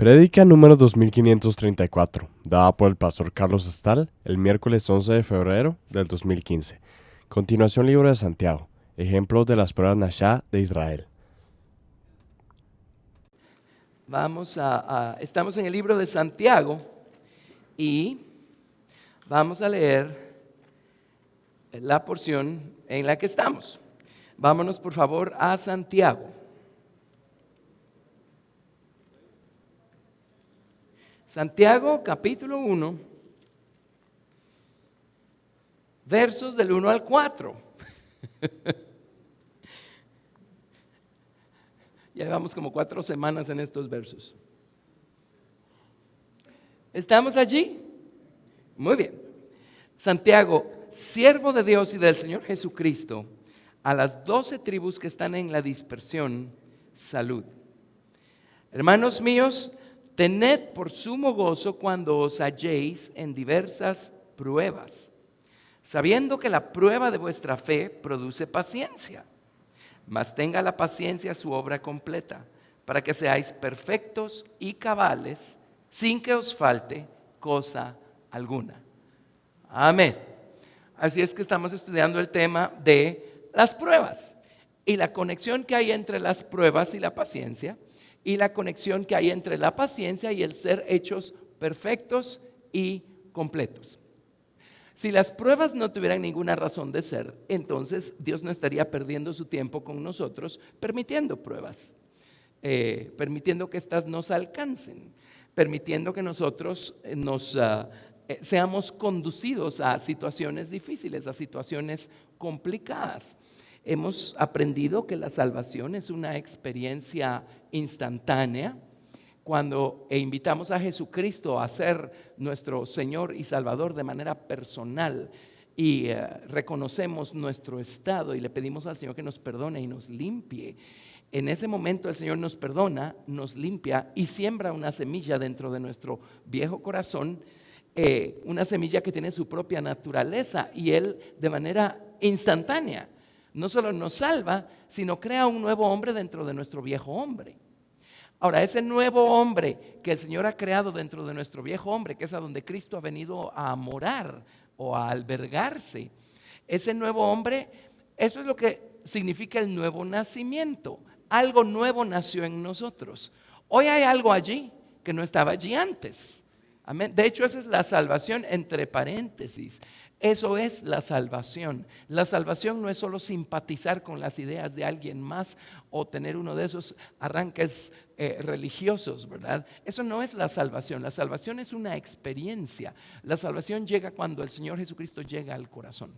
Prédica número 2534, dada por el pastor Carlos Estal el miércoles 11 de febrero del 2015. Continuación, libro de Santiago, ejemplos de las pruebas Nashá de Israel. Estamos en el libro de Santiago y vamos a leer la porción en la que estamos. Vámonos por favor a Santiago. Santiago capítulo 1, versos del 1 al 4. Ya llevamos como 4 semanas en estos versos. ¿Estamos allí? Muy bien. Santiago, siervo de Dios y del Señor Jesucristo, a las 12 tribus que están en la dispersión, salud. Hermanos míos, tened por sumo gozo cuando os halléis en diversas pruebas, sabiendo que la prueba de vuestra fe produce paciencia. Mas tenga la paciencia su obra completa, para que seáis perfectos y cabales, sin que os falte cosa alguna. Amén. Así es que estamos estudiando el tema de las pruebas y la conexión que hay entre las pruebas y la paciencia, y la conexión que hay entre la paciencia y el ser hechos perfectos y completos. Si las pruebas no tuvieran ninguna razón de ser, entonces Dios no estaría perdiendo su tiempo con nosotros permitiendo pruebas, permitiendo que éstas nos alcancen, permitiendo que nosotros seamos conducidos a situaciones difíciles, a situaciones complicadas. Hemos aprendido que la salvación es una experiencia instantánea. Cuando invitamos a Jesucristo a ser nuestro Señor y Salvador de manera personal y reconocemos nuestro estado y le pedimos al Señor que nos perdone y nos limpie, en ese momento el Señor nos perdona, nos limpia y siembra una semilla dentro de nuestro viejo corazón, una semilla que tiene su propia naturaleza, y Él de manera instantánea no solo nos salva, sino crea un nuevo hombre dentro de nuestro viejo hombre. Ahora, ese nuevo hombre que el Señor ha creado dentro de nuestro viejo hombre, que es a donde Cristo ha venido a morar o a albergarse, ese nuevo hombre, eso es lo que significa el nuevo nacimiento. Algo nuevo nació en nosotros. Hoy hay algo allí que no estaba allí antes. Amén. De hecho, esa es la salvación entre paréntesis. Eso es la salvación. La salvación no es solo simpatizar con las ideas de alguien más o tener uno de esos arranques religiosos, ¿verdad? Eso no es la salvación. La salvación es una experiencia. La salvación llega cuando el Señor Jesucristo llega al corazón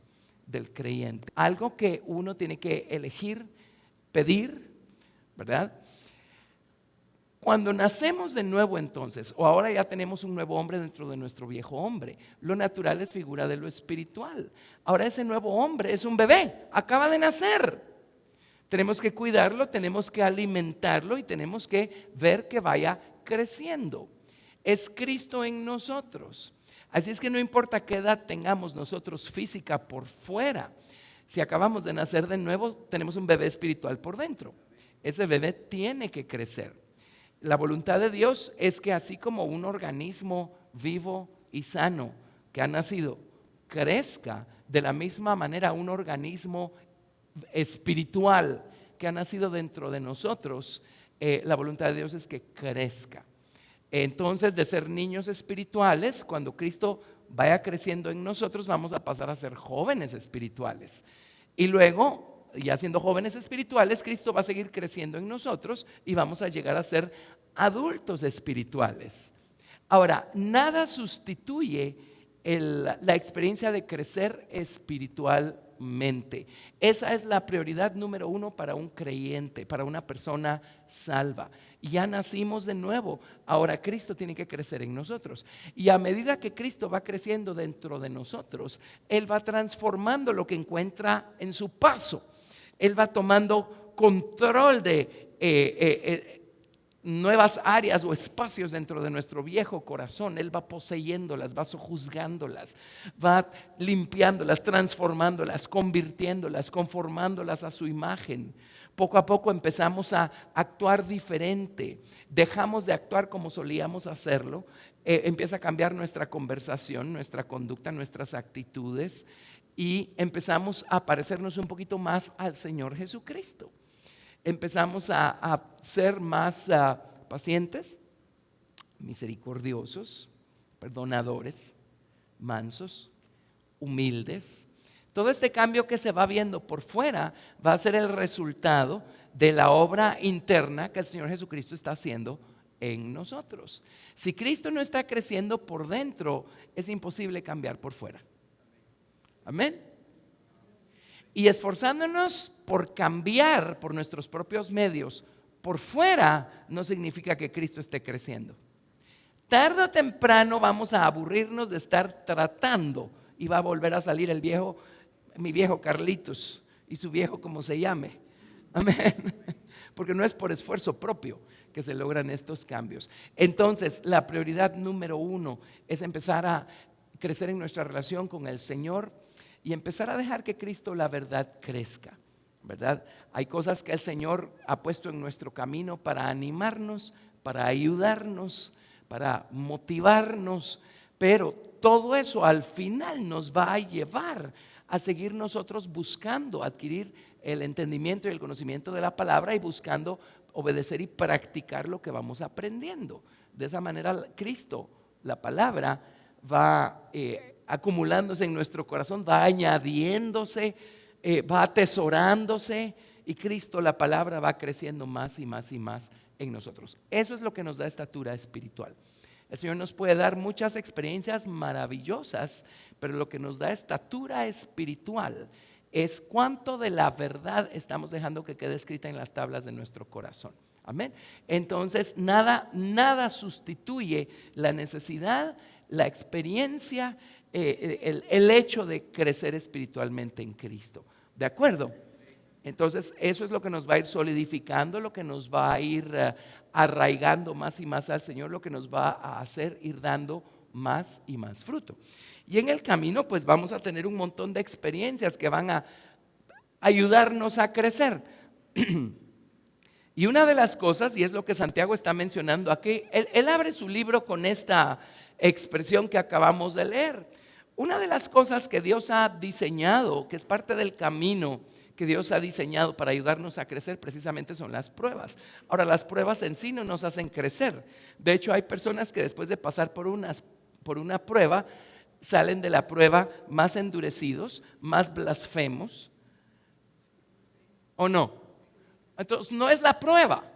del creyente. Algo que uno tiene que elegir, pedir, ¿verdad? Cuando nacemos de nuevo entonces, o ahora ya tenemos un nuevo hombre dentro de nuestro viejo hombre, lo natural es figura de lo espiritual. Ahora ese nuevo hombre es un bebé, acaba de nacer. Tenemos que cuidarlo, tenemos que alimentarlo y tenemos que ver que vaya creciendo. Es Cristo en nosotros. Así es que no importa qué edad tengamos nosotros física por fuera, si acabamos de nacer de nuevo, tenemos un bebé espiritual por dentro. Ese bebé tiene que crecer. La voluntad de Dios es que así como un organismo vivo y sano que ha nacido crezca, de la misma manera un organismo espiritual que ha nacido dentro de nosotros, la voluntad de Dios es que crezca. Entonces, de ser niños espirituales, cuando Cristo vaya creciendo en nosotros, vamos a pasar a ser jóvenes espirituales. Y luego, ya siendo jóvenes espirituales, Cristo va a seguir creciendo en nosotros y vamos a llegar a ser adultos espirituales. Ahora, nada sustituye la experiencia de crecer espiritualmente. Esa es la prioridad número 1 para un creyente, para una persona salva. Ya nacimos de nuevo, ahora Cristo tiene que crecer en nosotros. Y a medida que Cristo va creciendo dentro de nosotros, Él va transformando lo que encuentra en su paso. Él va tomando control de nuevas áreas o espacios dentro de nuestro viejo corazón. Él va poseyéndolas, va sojuzgándolas, va limpiándolas, transformándolas, convirtiéndolas, conformándolas a su imagen. Poco a poco empezamos a actuar diferente, dejamos de actuar como solíamos hacerlo, empieza a cambiar nuestra conversación, nuestra conducta, nuestras actitudes y empezamos a parecernos un poquito más al Señor Jesucristo. Empezamos a ser más pacientes, misericordiosos, perdonadores, mansos, humildes. Todo este cambio que se va viendo por fuera va a ser el resultado de la obra interna que el Señor Jesucristo está haciendo en nosotros. Si Cristo no está creciendo por dentro, es imposible cambiar por fuera. Amén. Y esforzándonos por cambiar por nuestros propios medios por fuera, no significa que Cristo esté creciendo. Tarde o temprano vamos a aburrirnos de estar tratando y va a volver a salir mi viejo Carlitos y su viejo como se llame. Amén. Porque no es por esfuerzo propio que se logran estos cambios. Entonces, la prioridad número 1 es empezar a crecer en nuestra relación con el Señor y empezar a dejar que Cristo, la verdad, crezca, ¿verdad? Hay cosas que el Señor ha puesto en nuestro camino para animarnos, para ayudarnos, para motivarnos, pero todo eso al final nos va a llevar a seguir nosotros buscando adquirir el entendimiento y el conocimiento de la palabra y buscando obedecer y practicar lo que vamos aprendiendo. De esa manera Cristo, la palabra, va acumulándose en nuestro corazón, va añadiéndose, va atesorándose y Cristo, la palabra, va creciendo más y más y más en nosotros. Eso es lo que nos da estatura espiritual. El Señor nos puede dar muchas experiencias maravillosas, pero lo que nos da estatura espiritual es cuánto de la verdad estamos dejando que quede escrita en las tablas de nuestro corazón. Amén. Entonces, nada sustituye la necesidad, la experiencia, el hecho de crecer espiritualmente en Cristo. ¿De acuerdo? Entonces, eso es lo que nos va a ir solidificando, lo que nos va a ir arraigando más y más al Señor, lo que nos va a hacer ir dando más y más fruto. Y en el camino, pues vamos a tener un montón de experiencias que van a ayudarnos a crecer. Y una de las cosas, y es lo que Santiago está mencionando aquí, él abre su libro con esta expresión que acabamos de leer. Una de las cosas que Dios ha diseñado, que es parte del camino que Dios ha diseñado para ayudarnos a crecer, precisamente son las pruebas. Ahora, las pruebas en sí no nos hacen crecer. De hecho, hay personas que después de pasar por una prueba, salen de la prueba más endurecidos, más blasfemos. ¿O no? Entonces, no es la prueba.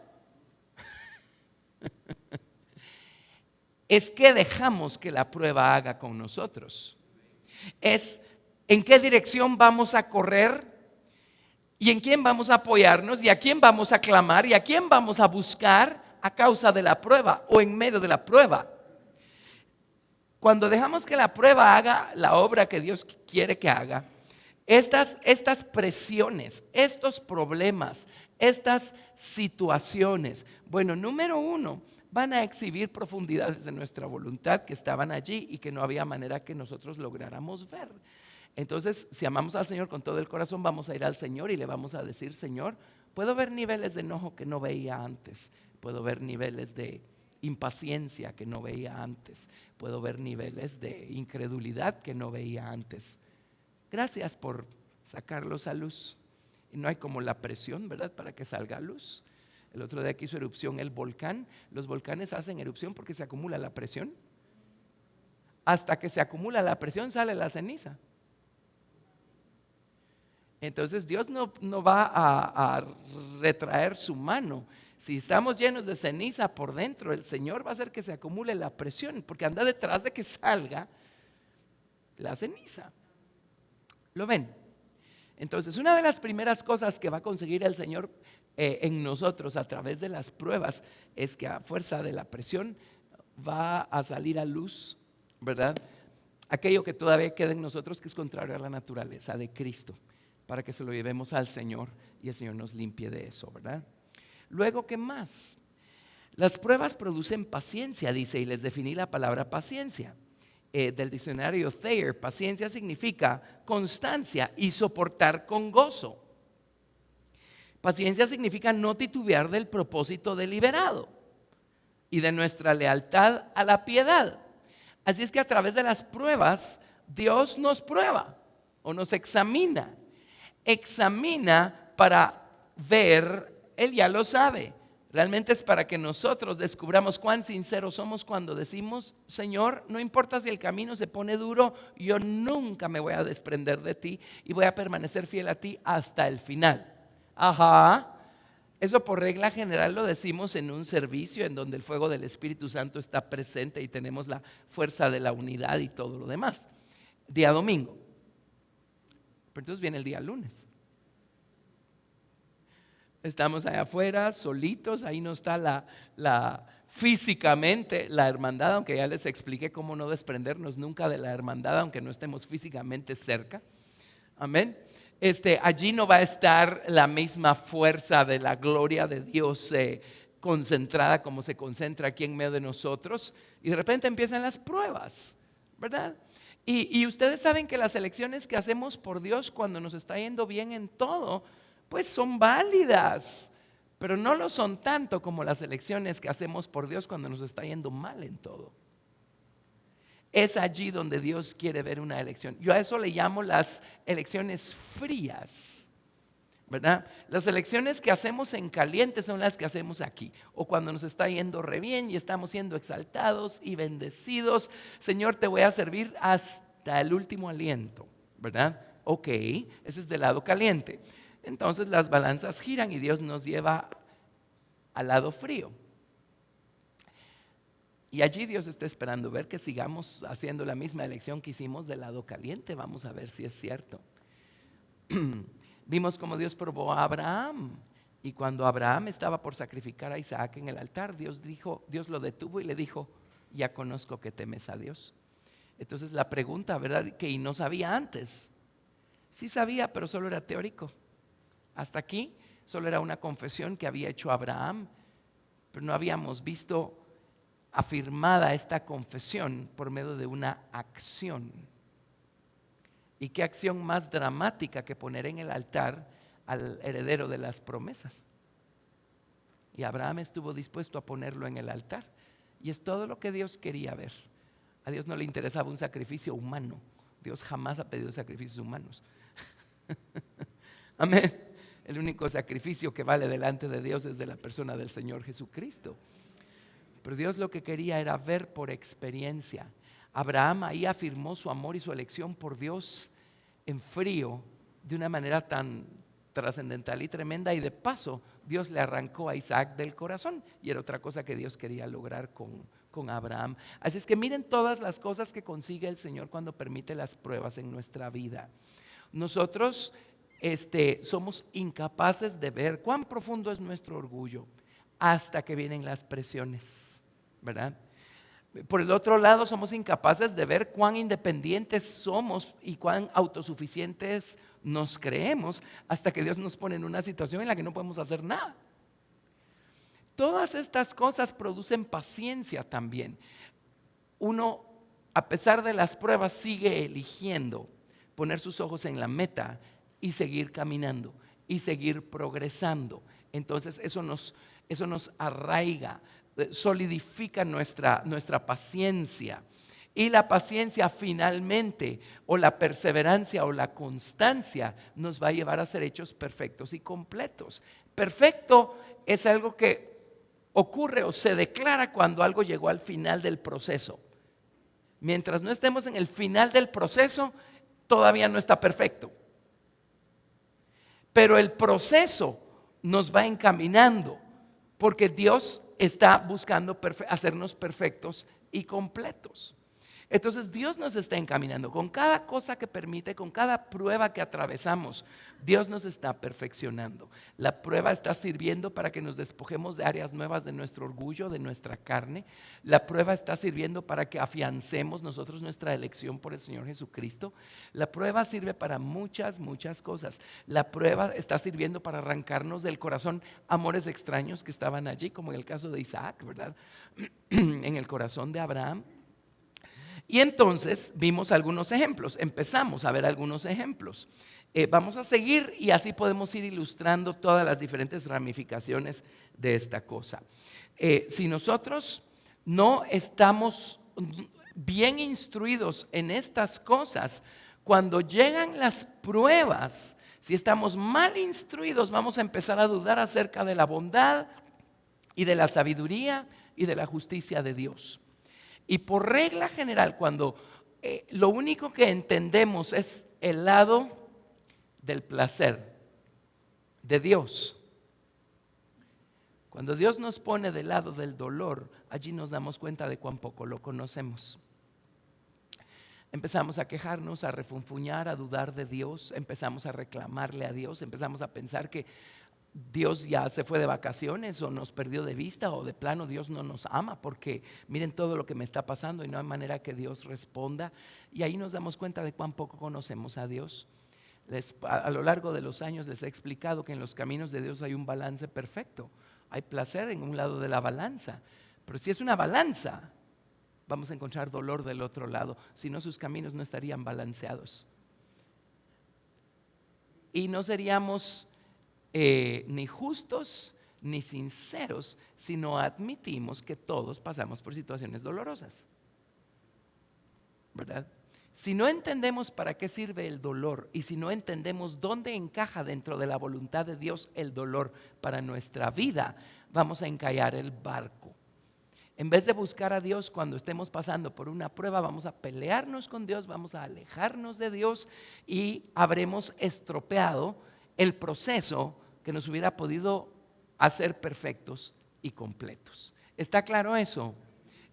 Es que dejamos que la prueba haga con nosotros. Es en qué dirección vamos a correr y en quién vamos a apoyarnos y a quién vamos a clamar y a quién vamos a buscar a causa de la prueba o en medio de la prueba. Cuando dejamos que la prueba haga la obra que Dios quiere que haga, estas presiones, estos problemas, estas situaciones, bueno, número 1, van a exhibir profundidades de nuestra voluntad que estaban allí y que no había manera que nosotros lográramos ver. Entonces, si amamos al Señor con todo el corazón, vamos a ir al Señor y le vamos a decir: Señor, puedo ver niveles de enojo que no veía antes, puedo ver niveles de impaciencia que no veía antes, puedo ver niveles de incredulidad que no veía antes. Gracias por sacarlos a luz. Y no hay como la presión, ¿verdad?, para que salga a luz. El otro día que hizo erupción el volcán, los volcanes hacen erupción porque se acumula la presión. Hasta que se acumula la presión sale la ceniza. Entonces Dios no va a retraer su mano. Si estamos llenos de ceniza por dentro, el Señor va a hacer que se acumule la presión, porque anda detrás de que salga la ceniza. ¿Lo ven? Entonces, una de las primeras cosas que va a conseguir el Señor en nosotros a través de las pruebas es que a fuerza de la presión va a salir a luz, ¿verdad?, aquello que todavía queda en nosotros que es contrario a la naturaleza de Cristo, para que se lo llevemos al Señor y el Señor nos limpie de eso, ¿verdad? Luego, ¿qué más? Las pruebas producen paciencia, dice, y les definí la palabra paciencia. Del diccionario Thayer, paciencia significa constancia y soportar con gozo. Paciencia significa no titubear del propósito deliberado y de nuestra lealtad a la piedad. Así es que a través de las pruebas, Dios nos prueba o nos examina. Examina para ver, Él ya lo sabe. Realmente es para que nosotros descubramos cuán sinceros somos cuando decimos: Señor, no importa si el camino se pone duro, yo nunca me voy a desprender de ti y voy a permanecer fiel a ti hasta el final. Ajá. Eso por regla general lo decimos en un servicio en donde el fuego del Espíritu Santo está presente y tenemos la fuerza de la unidad y todo lo demás. Día domingo. Pero entonces viene el día lunes. Estamos allá afuera, solitos, ahí no está físicamente la hermandad, aunque ya les expliqué cómo no desprendernos nunca de la hermandad, aunque no estemos físicamente cerca. Amén. Allí no va a estar la misma fuerza de la gloria de Dios concentrada como se concentra aquí en medio de nosotros. Y de repente empiezan las pruebas, ¿verdad? Y ustedes saben que las elecciones que hacemos por Dios cuando nos está yendo bien en todo, pues son válidas, pero no lo son tanto como las elecciones que hacemos por Dios cuando nos está yendo mal en todo. Es allí donde Dios quiere ver una elección. Yo a eso le llamo las elecciones frías, ¿verdad? Las elecciones que hacemos en caliente son las que hacemos aquí, o cuando nos está yendo re bien y estamos siendo exaltados y bendecidos. Señor, te voy a servir hasta el último aliento, ¿verdad? Ok, ese es del lado caliente. Entonces las balanzas giran y Dios nos lleva al lado frío. Y allí Dios está esperando ver que sigamos haciendo la misma elección que hicimos del lado caliente. Vamos a ver si es cierto. Vimos cómo Dios probó a Abraham. Y cuando Abraham estaba por sacrificar a Isaac en el altar, Dios lo detuvo y le dijo: ya conozco que temes a Dios. Entonces la pregunta, ¿verdad? Que no sabía antes. Sí sabía, pero solo era teórico. Hasta aquí solo era una confesión que había hecho Abraham, pero no habíamos visto afirmada esta confesión por medio de una acción. ¿Y qué acción más dramática que poner en el altar al heredero de las promesas? Y Abraham estuvo dispuesto a ponerlo en el altar. Y es todo lo que Dios quería ver. A Dios no le interesaba un sacrificio humano. Dios jamás ha pedido sacrificios humanos. Amén. El único sacrificio que vale delante de Dios es de la persona del Señor Jesucristo. Pero Dios lo que quería era ver por experiencia. Abraham ahí afirmó su amor y su elección por Dios en frío, de una manera tan trascendental y tremenda. Y de paso, Dios le arrancó a Isaac del corazón. Y era otra cosa que Dios quería lograr con Abraham. Así es que miren todas las cosas que consigue el Señor cuando permite las pruebas en nuestra vida. Nosotros somos incapaces de ver cuán profundo es nuestro orgullo hasta que vienen las presiones, ¿verdad? Por el otro lado, somos incapaces de ver cuán independientes somos y cuán autosuficientes nos creemos hasta que Dios nos pone en una situación en la que no podemos hacer nada. Todas estas cosas producen paciencia también. Uno, a pesar de las pruebas, sigue eligiendo poner sus ojos en la meta y seguir caminando y seguir progresando. Entonces eso nos arraiga, solidifica nuestra paciencia. Y la paciencia finalmente, o la perseverancia o la constancia, nos va a llevar a ser hechos perfectos y completos. Perfecto es algo que ocurre o se declara cuando algo llegó al final del proceso. Mientras no estemos en el final del proceso, todavía no está perfecto. Pero el proceso nos va encaminando, porque Dios está buscando hacernos perfectos y completos. Entonces Dios nos está encaminando con cada cosa que permite, con cada prueba que atravesamos. Dios nos está perfeccionando. La prueba está sirviendo para que nos despojemos de áreas nuevas de nuestro orgullo, de nuestra carne. La prueba está sirviendo para que afiancemos nosotros nuestra elección por el Señor Jesucristo. La prueba sirve para muchas cosas. La prueba está sirviendo para arrancarnos del corazón amores extraños que estaban allí, como en el caso de Isaac, ¿verdad? En el corazón de Abraham. Y entonces vimos algunos ejemplos, empezamos a ver algunos ejemplos. Vamos a seguir y así podemos ir ilustrando todas las diferentes ramificaciones de esta cosa. Si nosotros no estamos bien instruidos en estas cosas, cuando llegan las pruebas, si estamos mal instruidos, vamos a empezar a dudar acerca de la bondad y de la sabiduría y de la justicia de Dios. Y por regla general, cuando lo único que entendemos es el lado del placer de Dios, cuando Dios nos pone del lado del dolor, allí nos damos cuenta de cuán poco lo conocemos. Empezamos a quejarnos, a refunfuñar, a dudar de Dios, empezamos a reclamarle a Dios, empezamos a pensar que Dios ya se fue de vacaciones o nos perdió de vista o de plano Dios no nos ama porque miren todo lo que me está pasando y no hay manera que Dios responda. Y ahí nos damos cuenta de cuán poco conocemos a Dios. A lo largo de los años les he explicado que en los caminos de Dios hay un balance perfecto. Hay placer en un lado de la balanza, pero si es una balanza, vamos a encontrar dolor del otro lado. Si no, sus caminos no estarían balanceados. Y no seríamos ni justos ni sinceros si no admitimos que todos pasamos por situaciones dolorosas, ¿verdad? Si no entendemos para qué sirve el dolor y si no entendemos dónde encaja dentro de la voluntad de Dios el dolor para nuestra vida, vamos a encallar el barco. En vez de buscar a Dios cuando estemos pasando por una prueba, vamos a pelearnos con Dios, vamos a alejarnos de Dios y habremos estropeado el proceso que nos hubiera podido hacer perfectos y completos. ¿Está claro eso?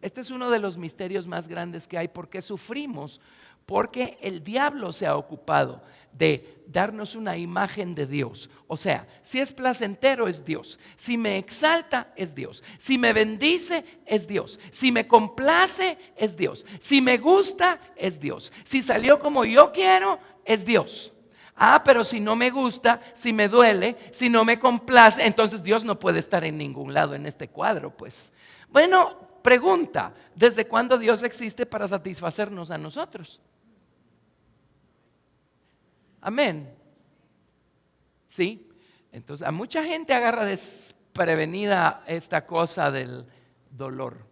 Este es uno de los misterios más grandes que hay. ¿Por qué sufrimos? Porque el diablo se ha ocupado de darnos una imagen de Dios. O sea, si es placentero es Dios, si me exalta es Dios, si me bendice es Dios, si me complace es Dios, si me gusta es Dios, si salió como yo quiero es Dios. Pero si no me gusta, si me duele, si no me complace, entonces Dios no puede estar en ningún lado en este cuadro, pues. Bueno, pregunta, ¿desde cuándo Dios existe para satisfacernos a nosotros? Amén. ¿Sí? Entonces a mucha gente agarra desprevenida esta cosa del dolor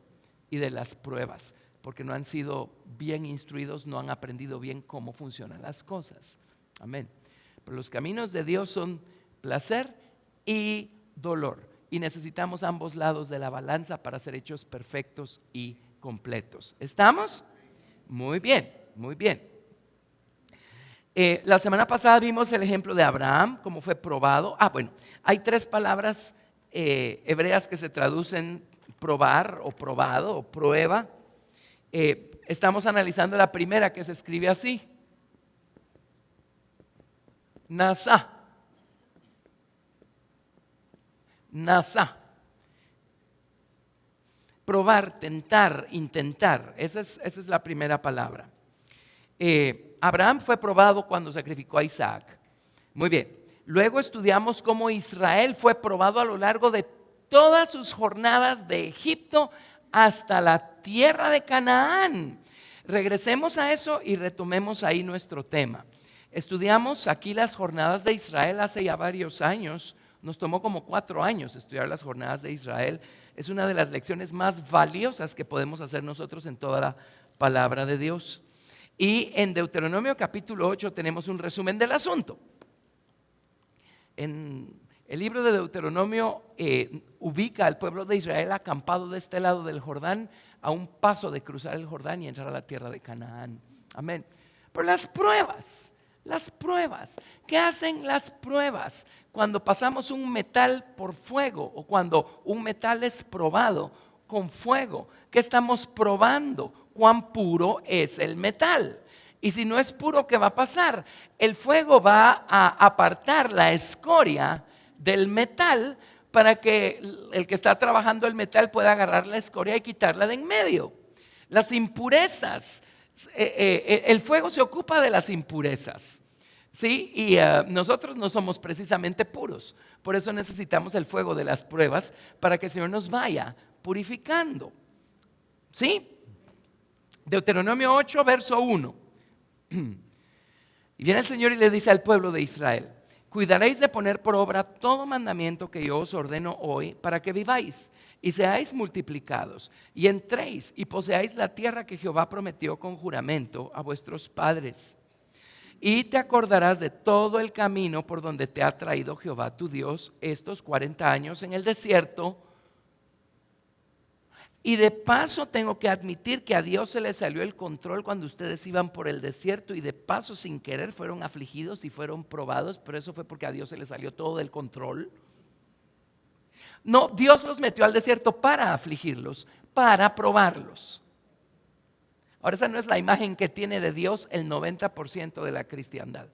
y de las pruebas, porque no han sido bien instruidos, no han aprendido bien cómo funcionan las cosas. Amén. Pero los caminos de Dios son placer y dolor. Y necesitamos ambos lados de la balanza para ser hechos perfectos y completos. ¿Estamos? Muy bien, muy bien. La semana pasada vimos el ejemplo de Abraham, cómo fue probado. Bueno, hay 3 palabras hebreas que se traducen probar o probado o prueba. Estamos analizando la primera que se escribe así. Nasa. Nasa. Probar, tentar, intentar. Esa es la primera palabra. Abraham fue probado cuando sacrificó a Isaac. Muy bien. Luego estudiamos cómo Israel fue probado a lo largo de todas sus jornadas de Egipto hasta la tierra de Canaán. Regresemos a eso y retomemos ahí nuestro tema. Estudiamos aquí las jornadas de Israel hace ya varios años. Nos tomó como 4 años estudiar las jornadas de Israel. Es una de las lecciones más valiosas que podemos hacer nosotros en toda la palabra de Dios. Y en Deuteronomio capítulo 8 tenemos un resumen del asunto. En el libro de Deuteronomio ubica al pueblo de Israel acampado de este lado del Jordán, a un paso de cruzar el Jordán y entrar a la tierra de Canaán. Amén. Pero las pruebas, ¿qué hacen las pruebas? Cuando pasamos un metal por fuego o cuando un metal es probado con fuego, ¿qué estamos probando? Cuán puro es el metal. Y si no es puro, ¿qué va a pasar? El fuego va a apartar la escoria del metal para que el que está trabajando el metal pueda agarrar la escoria y quitarla de en medio. Las impurezas, el fuego se ocupa de las impurezas. ¿Sí? Y nosotros no somos precisamente puros. Por eso necesitamos el fuego de las pruebas para que el Señor nos vaya purificando. ¿Sí? Deuteronomio 8, verso 1. Y viene el Señor y le dice al pueblo de Israel: cuidaréis de poner por obra todo mandamiento que yo os ordeno hoy, para que viváis y seáis multiplicados, y entréis y poseáis la tierra que Jehová prometió con juramento a vuestros padres. Y te acordarás de todo el camino por donde te ha traído Jehová tu Dios estos 40 años en el desierto. Y de paso tengo que admitir que a Dios se le salió el control cuando ustedes iban por el desierto, y de paso sin querer fueron afligidos y fueron probados, pero eso fue porque a Dios se le salió todo del control. No, Dios los metió al desierto para afligirlos, para probarlos. Ahora, esa no es la imagen que tiene de Dios el 90% de la cristiandad.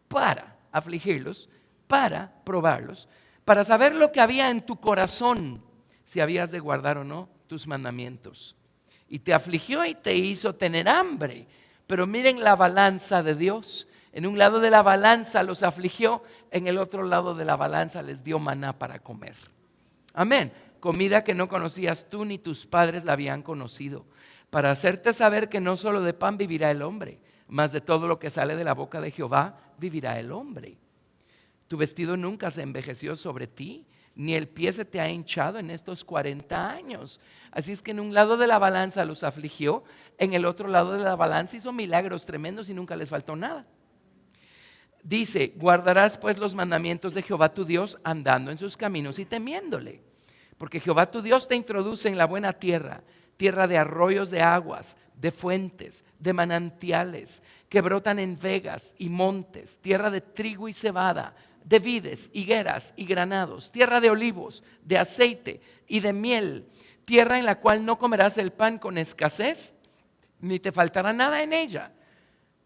Para afligirlos, para probarlos, para saber lo que había en tu corazón, si habías de guardar o no tus mandamientos. Y te afligió y te hizo tener hambre. Pero miren la balanza de Dios. En un lado de la balanza los afligió, en el otro lado de la balanza les dio maná para comer. Amén. Comida que no conocías tú ni tus padres la habían conocido, para hacerte saber que no solo de pan vivirá el hombre, mas de todo lo que sale de la boca de Jehová vivirá el hombre. Tu vestido nunca se envejeció sobre ti, ni el pie se te ha hinchado en estos 40 años. Así es que en un lado de la balanza los afligió, en el otro lado de la balanza hizo milagros tremendos y nunca les faltó nada. Dice: guardarás pues los mandamientos de Jehová tu Dios, andando en sus caminos y temiéndole. Porque Jehová tu Dios te introduce en la buena tierra, tierra de arroyos de aguas, de fuentes, de manantiales, que brotan en vegas y montes, tierra de trigo y cebada, de vides, higueras y granados, tierra de olivos, de aceite y de miel, tierra en la cual no comerás el pan con escasez, ni te faltará nada en ella,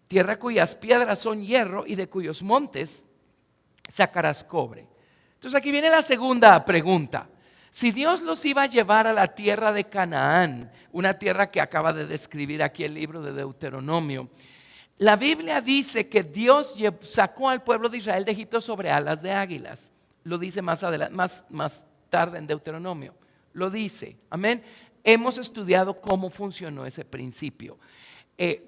tierra cuyas piedras son hierro y de cuyos montes sacarás cobre. Entonces aquí viene la segunda pregunta. Si Dios los iba a llevar a la tierra de Canaán, una tierra que acaba de describir aquí el libro de Deuteronomio, la Biblia dice que Dios sacó al pueblo de Israel de Egipto sobre alas de águilas. Lo dice más adelante, más tarde en Deuteronomio. Lo dice, amén. Hemos estudiado cómo funcionó ese principio.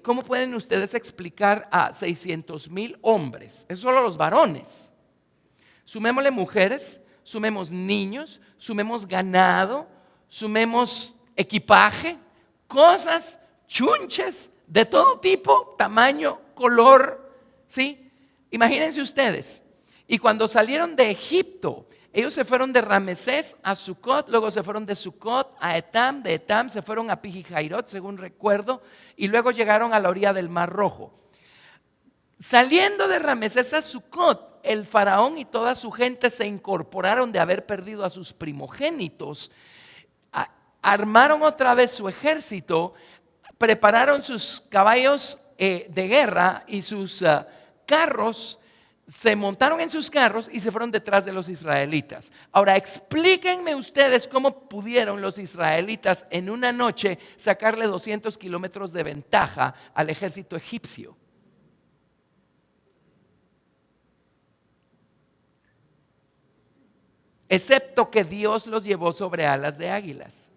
¿Cómo pueden ustedes explicar a 600,000 hombres? Es solo los varones. Sumémosle mujeres, sumemos niños, sumemos ganado, sumemos equipaje, cosas, chunches de todo tipo, tamaño, color, ¿sí? Imagínense ustedes. Y cuando salieron de Egipto, ellos se fueron de Ramesés a Sucot, luego se fueron de Sucot a Etam, de Etam se fueron a Pijijairot, según recuerdo, y luego llegaron a la orilla del Mar Rojo. Saliendo de Ramesés a Sucot, el faraón y toda su gente se incorporaron de haber perdido a sus primogénitos, armaron otra vez su ejército, prepararon sus caballos de guerra y sus carros, se montaron en sus carros y se fueron detrás de los israelitas. Ahora explíquenme ustedes cómo pudieron los israelitas en una noche sacarle 200 kilómetros de ventaja al ejército egipcio. Excepto que Dios los llevó sobre alas de águilas,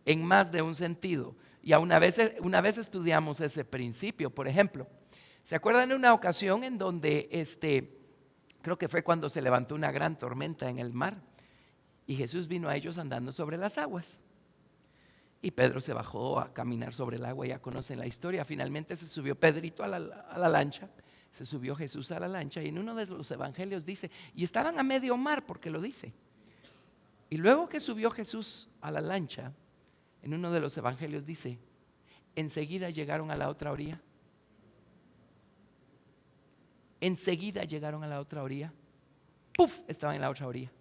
en más de un sentido. Y una vez estudiamos ese principio. Por ejemplo, ¿se acuerdan de una ocasión en donde creo que fue cuando se levantó una gran tormenta en el mar y Jesús vino a ellos andando sobre las aguas? Y Pedro se bajó a caminar sobre el agua, ya conocen la historia. Finalmente se subió Pedrito a la lancha, se subió Jesús a la lancha, y en uno de los evangelios dice, y estaban a medio mar, porque lo dice. Y luego que subió Jesús a la lancha, en uno de los evangelios dice, enseguida llegaron a la otra orilla. Enseguida llegaron a la otra orilla. ¡Puf! Estaban en la otra orilla.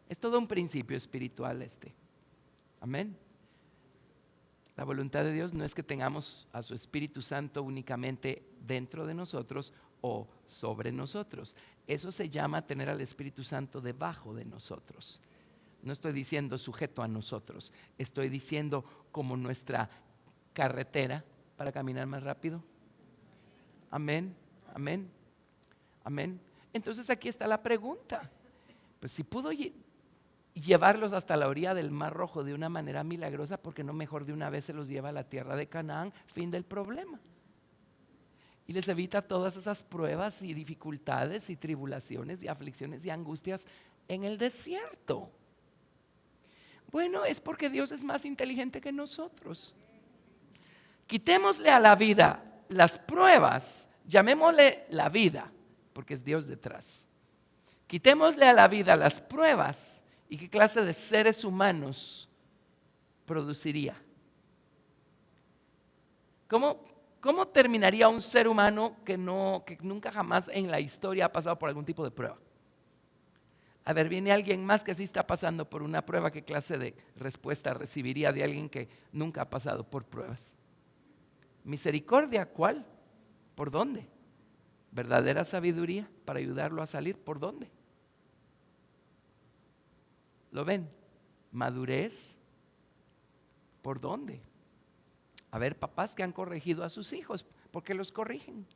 Es todo un principio espiritual Amén. La voluntad de Dios no es que tengamos a su Espíritu Santo únicamente dentro de nosotros o sobre nosotros. Eso se llama tener al Espíritu Santo debajo de nosotros. No estoy diciendo sujeto a nosotros, estoy diciendo como nuestra carretera para caminar más rápido. Amén, amén, amén. Entonces aquí está la pregunta. Pues si pudo y llevarlos hasta la orilla del Mar Rojo de una manera milagrosa, porque no mejor de una vez se los lleva a la tierra de Canaán, fin del problema. Y les evita todas esas pruebas y dificultades y tribulaciones y aflicciones y angustias en el desierto. Bueno, es porque Dios es más inteligente que nosotros. Quitémosle a la vida las pruebas, llamémosle la vida, porque es Dios detrás. Quitémosle a la vida las pruebas y qué clase de seres humanos produciría. ¿Cómo terminaría un ser humano que nunca jamás en la historia ha pasado por algún tipo de prueba? A ver, viene alguien más que sí está pasando por una prueba, ¿qué clase de respuesta recibiría de alguien que nunca ha pasado por pruebas? ¿Misericordia cuál? ¿Por dónde? ¿Verdadera sabiduría para ayudarlo a salir? ¿Por dónde? ¿Lo ven? ¿Madurez? ¿Por dónde? A ver, papás que han corregido a sus hijos, ¿por qué los corrigen?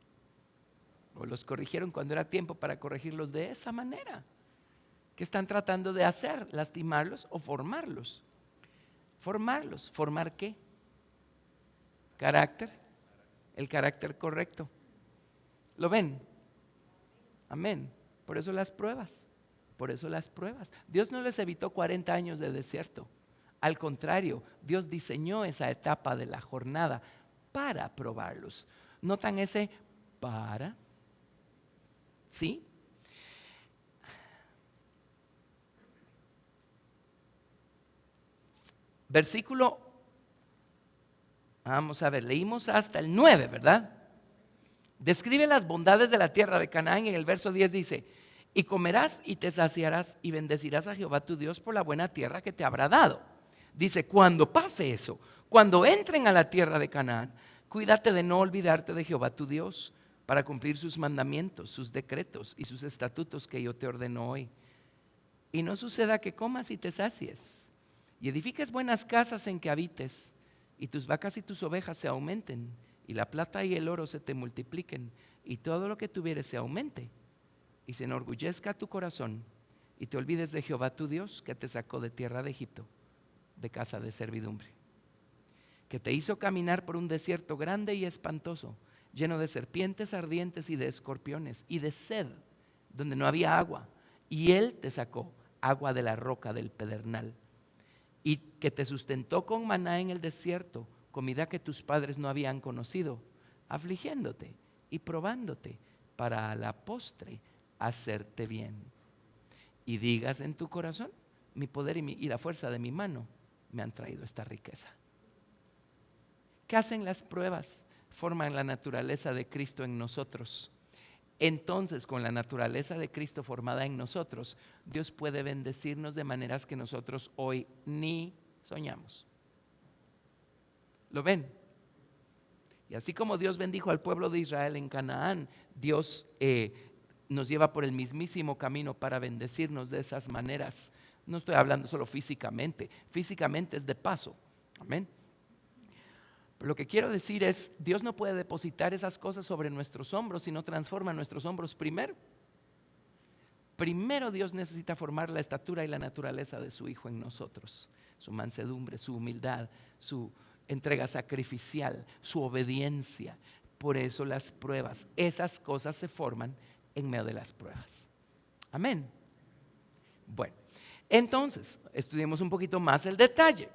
O los corrigieron cuando era tiempo para corregirlos de esa manera. ¿Qué están tratando de hacer? ¿Lastimarlos o formarlos? Formarlos. ¿Formar qué? Carácter. El carácter correcto. ¿Lo ven? Amén. Por eso las pruebas. Por eso las pruebas. Dios no les evitó 40 años de desierto. Al contrario, Dios diseñó esa etapa de la jornada para probarlos. ¿Notan ese para? ¿Sí? Versículo, vamos a ver, leímos hasta el 9, ¿verdad? Describe las bondades de la tierra de Canaán y en el verso 10 dice: y comerás y te saciarás y bendecirás a Jehová tu Dios por la buena tierra que te habrá dado. Dice, cuando pase eso, cuando entren a la tierra de Canaán, cuídate de no olvidarte de Jehová tu Dios para cumplir sus mandamientos, sus decretos y sus estatutos que yo te ordeno hoy. Y no suceda que comas y te sacies y edifiques buenas casas en que habites, y tus vacas y tus ovejas se aumenten, y la plata y el oro se te multipliquen, y todo lo que tuvieres se aumente, y se enorgullezca tu corazón, y te olvides de Jehová tu Dios, que te sacó de tierra de Egipto, de casa de servidumbre, que te hizo caminar por un desierto grande y espantoso, lleno de serpientes ardientes y de escorpiones, y de sed, donde no había agua, y Él te sacó agua de la roca del pedernal, y que te sustentó con maná en el desierto, comida que tus padres no habían conocido, afligiéndote y probándote para a la postre hacerte bien. Y digas en tu corazón, mi poder y la fuerza de mi mano me han traído esta riqueza. ¿Qué hacen las pruebas? Forman la naturaleza de Cristo en nosotros. Entonces, con la naturaleza de Cristo formada en nosotros, Dios puede bendecirnos de maneras que nosotros hoy ni soñamos. ¿Lo ven? Y así como Dios bendijo al pueblo de Israel en Canaán, Dios nos lleva por el mismísimo camino para bendecirnos de esas maneras. No estoy hablando solo físicamente es de paso. Amén. Pero lo que quiero decir es, Dios no puede depositar esas cosas sobre nuestros hombros si no transforma nuestros hombros primero. Primero Dios necesita formar la estatura y la naturaleza de su Hijo en nosotros. Su mansedumbre, su humildad, su entrega sacrificial, su obediencia. Por eso las pruebas, esas cosas se forman en medio de las pruebas. Amén. Bueno, entonces, estudiemos un poquito más el detalle.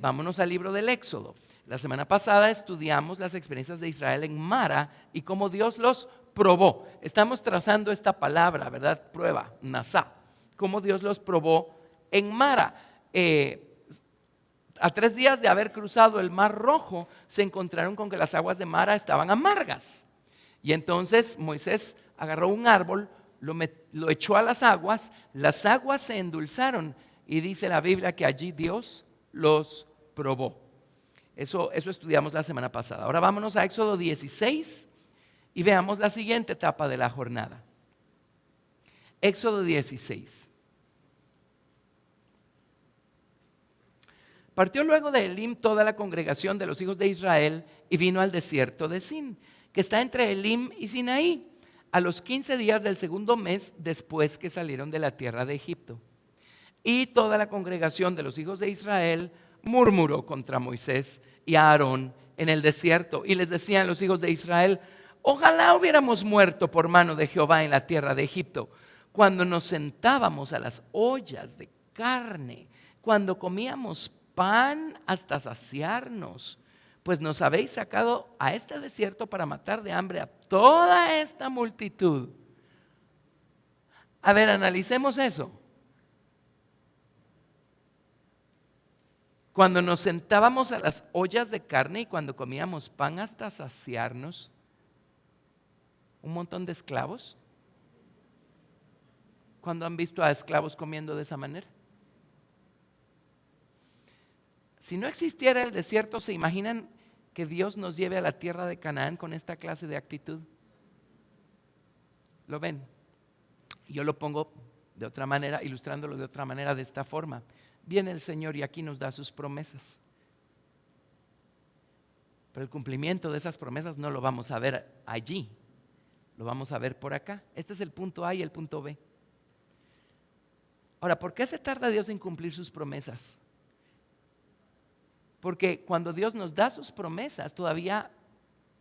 Vámonos al libro del Éxodo. La semana pasada estudiamos las experiencias de Israel en Mara y cómo Dios los probó. Estamos trazando esta palabra, ¿verdad? Prueba, nasá. Cómo Dios los probó en Mara. A 3 días de haber cruzado el Mar Rojo, se encontraron con que las aguas de Mara estaban amargas. Y entonces Moisés agarró un árbol, lo echó a las aguas se endulzaron y dice la Biblia que allí Dios los probó. Eso estudiamos la semana pasada. Ahora vámonos a Éxodo 16 y veamos la siguiente etapa de la jornada. Éxodo 16. Partió luego de Elim toda la congregación de los hijos de Israel y vino al desierto de Sin, que está entre Elim y Sinaí, a los 15 días del segundo mes después que salieron de la tierra de Egipto. Y toda la congregación de los hijos de Israel murmuró contra Moisés y Aarón en el desierto. Y les decían los hijos de Israel: ojalá hubiéramos muerto por mano de Jehová en la tierra de Egipto, cuando nos sentábamos a las ollas de carne, cuando comíamos pan hasta saciarnos. Pues nos habéis sacado a este desierto para matar de hambre a toda esta multitud. A ver, analicemos eso. Cuando nos sentábamos a las ollas de carne y cuando comíamos pan hasta saciarnos, un montón de esclavos. ¿Cuándo han visto a esclavos comiendo de esa manera? Si no existiera el desierto, ¿se imaginan que Dios nos lleve a la tierra de Canaán con esta clase de actitud? ¿Lo ven? Yo lo pongo de otra manera, ilustrándolo de otra manera, de esta forma. Viene el Señor y aquí nos da sus promesas. Pero el cumplimiento de esas promesas no lo vamos a ver allí, lo vamos a ver por acá. Este es el punto A y el punto B. Ahora, ¿por qué se tarda Dios en cumplir sus promesas? Porque cuando Dios nos da sus promesas, todavía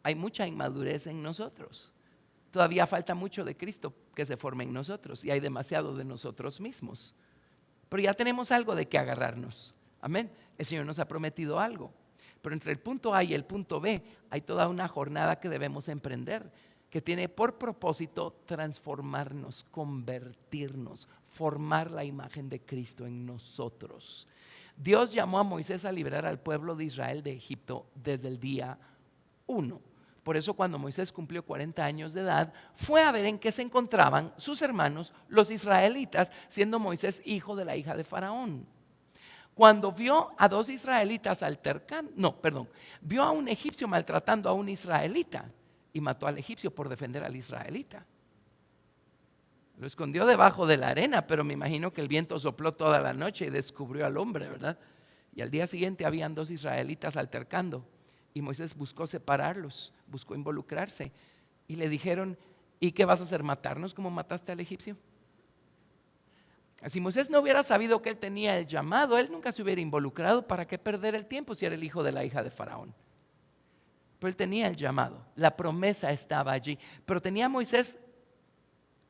hay mucha inmadurez en nosotros. Todavía falta mucho de Cristo que se forme en nosotros y hay demasiado de nosotros mismos. Pero ya tenemos algo de qué agarrarnos. Amén. El Señor nos ha prometido algo. Pero entre el punto A y el punto B hay toda una jornada que debemos emprender, que tiene por propósito transformarnos, convertirnos, formar la imagen de Cristo en nosotros. Dios llamó a Moisés a liberar al pueblo de Israel de Egipto desde el día 1. Por eso cuando Moisés cumplió 40 años de edad, fue a ver en qué se encontraban sus hermanos, los israelitas, siendo Moisés hijo de la hija de Faraón. Cuando vio a dos israelitas vio a un egipcio maltratando a un israelita y mató al egipcio por defender al israelita. Lo escondió debajo de la arena, pero me imagino que el viento sopló toda la noche y descubrió al hombre, ¿verdad? Y al día siguiente habían dos israelitas altercando y Moisés buscó separarlos, buscó involucrarse y le dijeron: ¿y qué vas a hacer? ¿Matarnos como mataste al egipcio? Si Moisés no hubiera sabido que él tenía el llamado, él nunca se hubiera involucrado. ¿Para qué perder el tiempo si era el hijo de la hija de Faraón? Pero él tenía el llamado, la promesa estaba allí. Pero tenía Moisés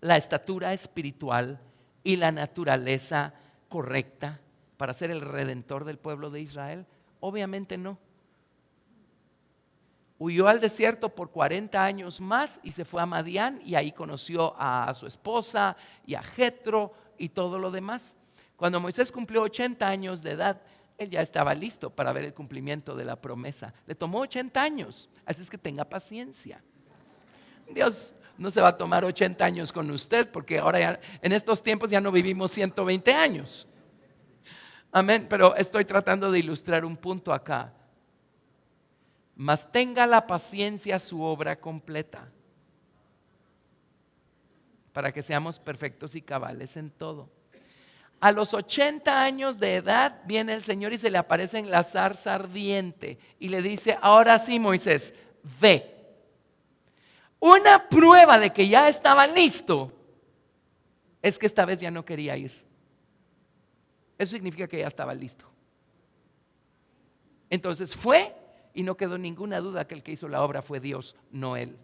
la estatura espiritual y la naturaleza correcta para ser el redentor del pueblo de Israel. Obviamente no. Huyó al desierto por 40 años más y se fue a Madián y ahí conoció a su esposa y a Jetro y todo lo demás. Cuando Moisés cumplió 80 años de edad, él ya estaba listo para ver el cumplimiento de la promesa. Le tomó 80 años, así es que tenga paciencia. Dios no se va a tomar 80 años con usted, porque ahora ya, en estos tiempos ya no vivimos 120 años. Amén, pero estoy tratando de ilustrar un punto acá. Mas tenga la paciencia su obra completa, para que seamos perfectos y cabales en todo. A los 80 años de edad viene el Señor y se le aparece en la zarza ardiente y le dice: ahora sí, Moisés, ve. Una prueba de que ya estaba listo es que esta vez ya no quería ir. Eso significa que ya estaba listo. Entonces fue y no quedó ninguna duda que el que hizo la obra fue Dios, no él.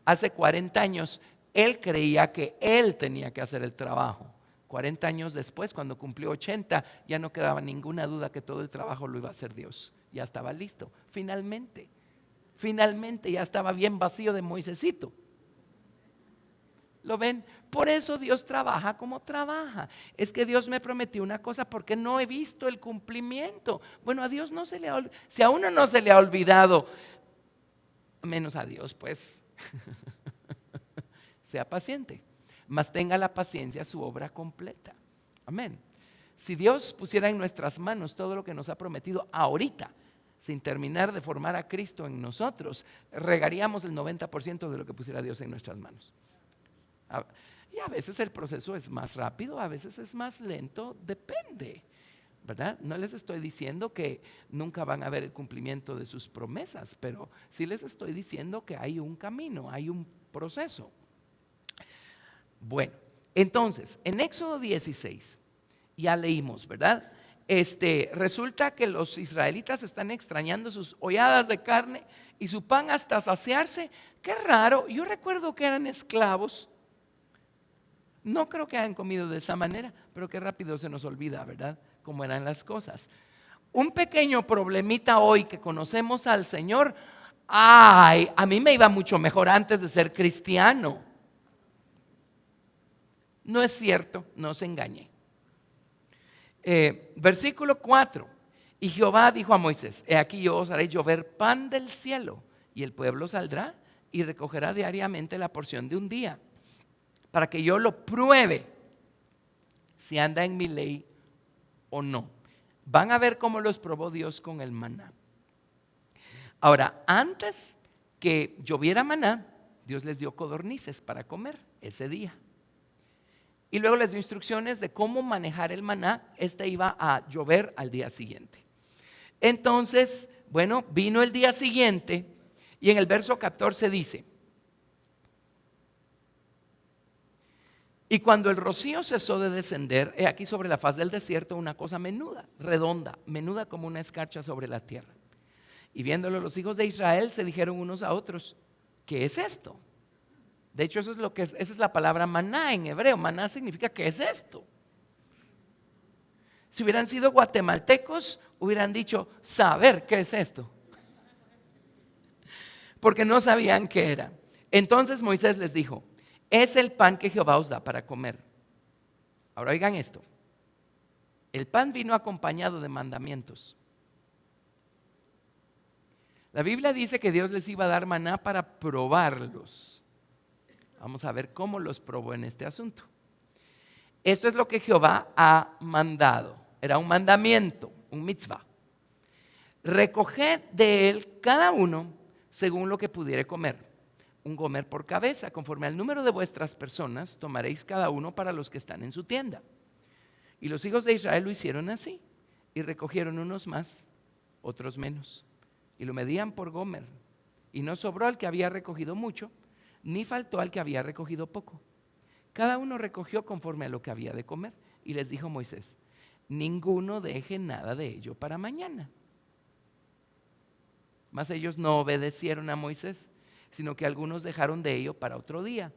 Hace 40 años él creía que él tenía que hacer el trabajo. 40 años después, cuando cumplió 80, ya no quedaba ninguna duda que todo el trabajo lo iba a hacer Dios. Ya estaba listo, finalmente ya estaba bien vacío de Moisésito. ¿Lo ven? Por eso Dios trabaja como trabaja. Es que Dios me prometió una cosa porque no he visto el cumplimiento. Bueno, a Dios no se le ha olvidado. Si a uno no se le ha olvidado, menos a Dios, pues. Sea paciente, mas tenga la paciencia su obra completa. Amén. Si Dios pusiera en nuestras manos todo lo que nos ha prometido ahorita, sin terminar de formar a Cristo en nosotros, regaríamos el 90% de lo que pusiera Dios en nuestras manos. Y a veces el proceso es más rápido, a veces es más lento, depende, ¿verdad? No les estoy diciendo que nunca van a ver el cumplimiento de sus promesas, pero sí les estoy diciendo que hay un camino, hay un proceso. Bueno, entonces, en Éxodo 16 ya leímos, ¿verdad? Resulta que los israelitas están extrañando sus holladas de carne y su pan hasta saciarse. Qué raro, yo recuerdo que eran esclavos. No creo que hayan comido de esa manera, pero qué rápido se nos olvida, ¿verdad? Cómo eran las cosas. Un pequeño problemita hoy que conocemos al Señor. Ay, a mí me iba mucho mejor antes de ser cristiano. No es cierto, no se engañe. Versículo 4. Y Jehová dijo a Moisés: he aquí yo os haré llover pan del cielo, y el pueblo saldrá y recogerá diariamente la porción de un día, para que yo lo pruebe si anda en mi ley o no. Van a ver cómo los probó Dios con el maná. Ahora, antes que lloviera maná, Dios les dio codornices para comer ese día. Y luego les dio instrucciones de cómo manejar el maná. Iba a llover al día siguiente. Entonces, bueno, vino el día siguiente y en el verso 14 dice: y cuando el rocío cesó de descender, he aquí sobre la faz del desierto una cosa menuda, redonda, menuda como una escarcha sobre la tierra. Y viéndolo los hijos de Israel se dijeron unos a otros: ¿qué es esto? De hecho, esa es la palabra maná en hebreo. Maná significa ¿qué es esto? Si hubieran sido guatemaltecos, hubieran dicho: saber qué es esto, porque no sabían qué era. Entonces Moisés les dijo: es el pan que Jehová os da para comer. Ahora oigan esto: el pan vino acompañado de mandamientos. La Biblia dice que Dios les iba a dar maná para probarlos. Vamos a ver cómo los probó en este asunto. Esto es lo que Jehová ha mandado. Era un mandamiento, un mitzvah. Recoged de él cada uno según lo que pudiere comer. Un gomer por cabeza, conforme al número de vuestras personas, tomaréis cada uno para los que están en su tienda. Y los hijos de Israel lo hicieron así, y recogieron unos más, otros menos, y lo medían por gomer. Y no sobró al que había recogido mucho, ni faltó al que había recogido poco. Cada uno recogió conforme a lo que había de comer. Y les dijo Moisés: ninguno deje nada de ello para mañana. Mas ellos no obedecieron a Moisés, sino que algunos dejaron de ello para otro día.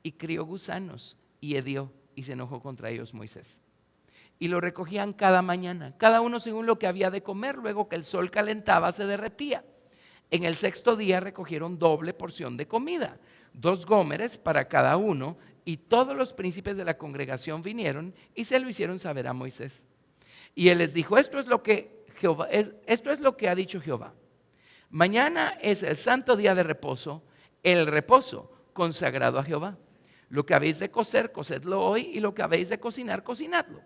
Y crió gusanos y hedió, y se enojó contra ellos Moisés. Y lo recogían cada mañana, cada uno según lo que había de comer. Luego que el sol calentaba, se derretía. En el sexto día recogieron doble porción de comida, 2 gómeres para cada uno, y todos los príncipes de la congregación vinieron y se lo hicieron saber a Moisés. Y él les dijo: esto es lo que ha dicho Jehová. Mañana es el santo día de reposo, el reposo consagrado a Jehová. Lo que habéis de cocer, cocedlo hoy, y lo que habéis de cocinar, cocinadlo.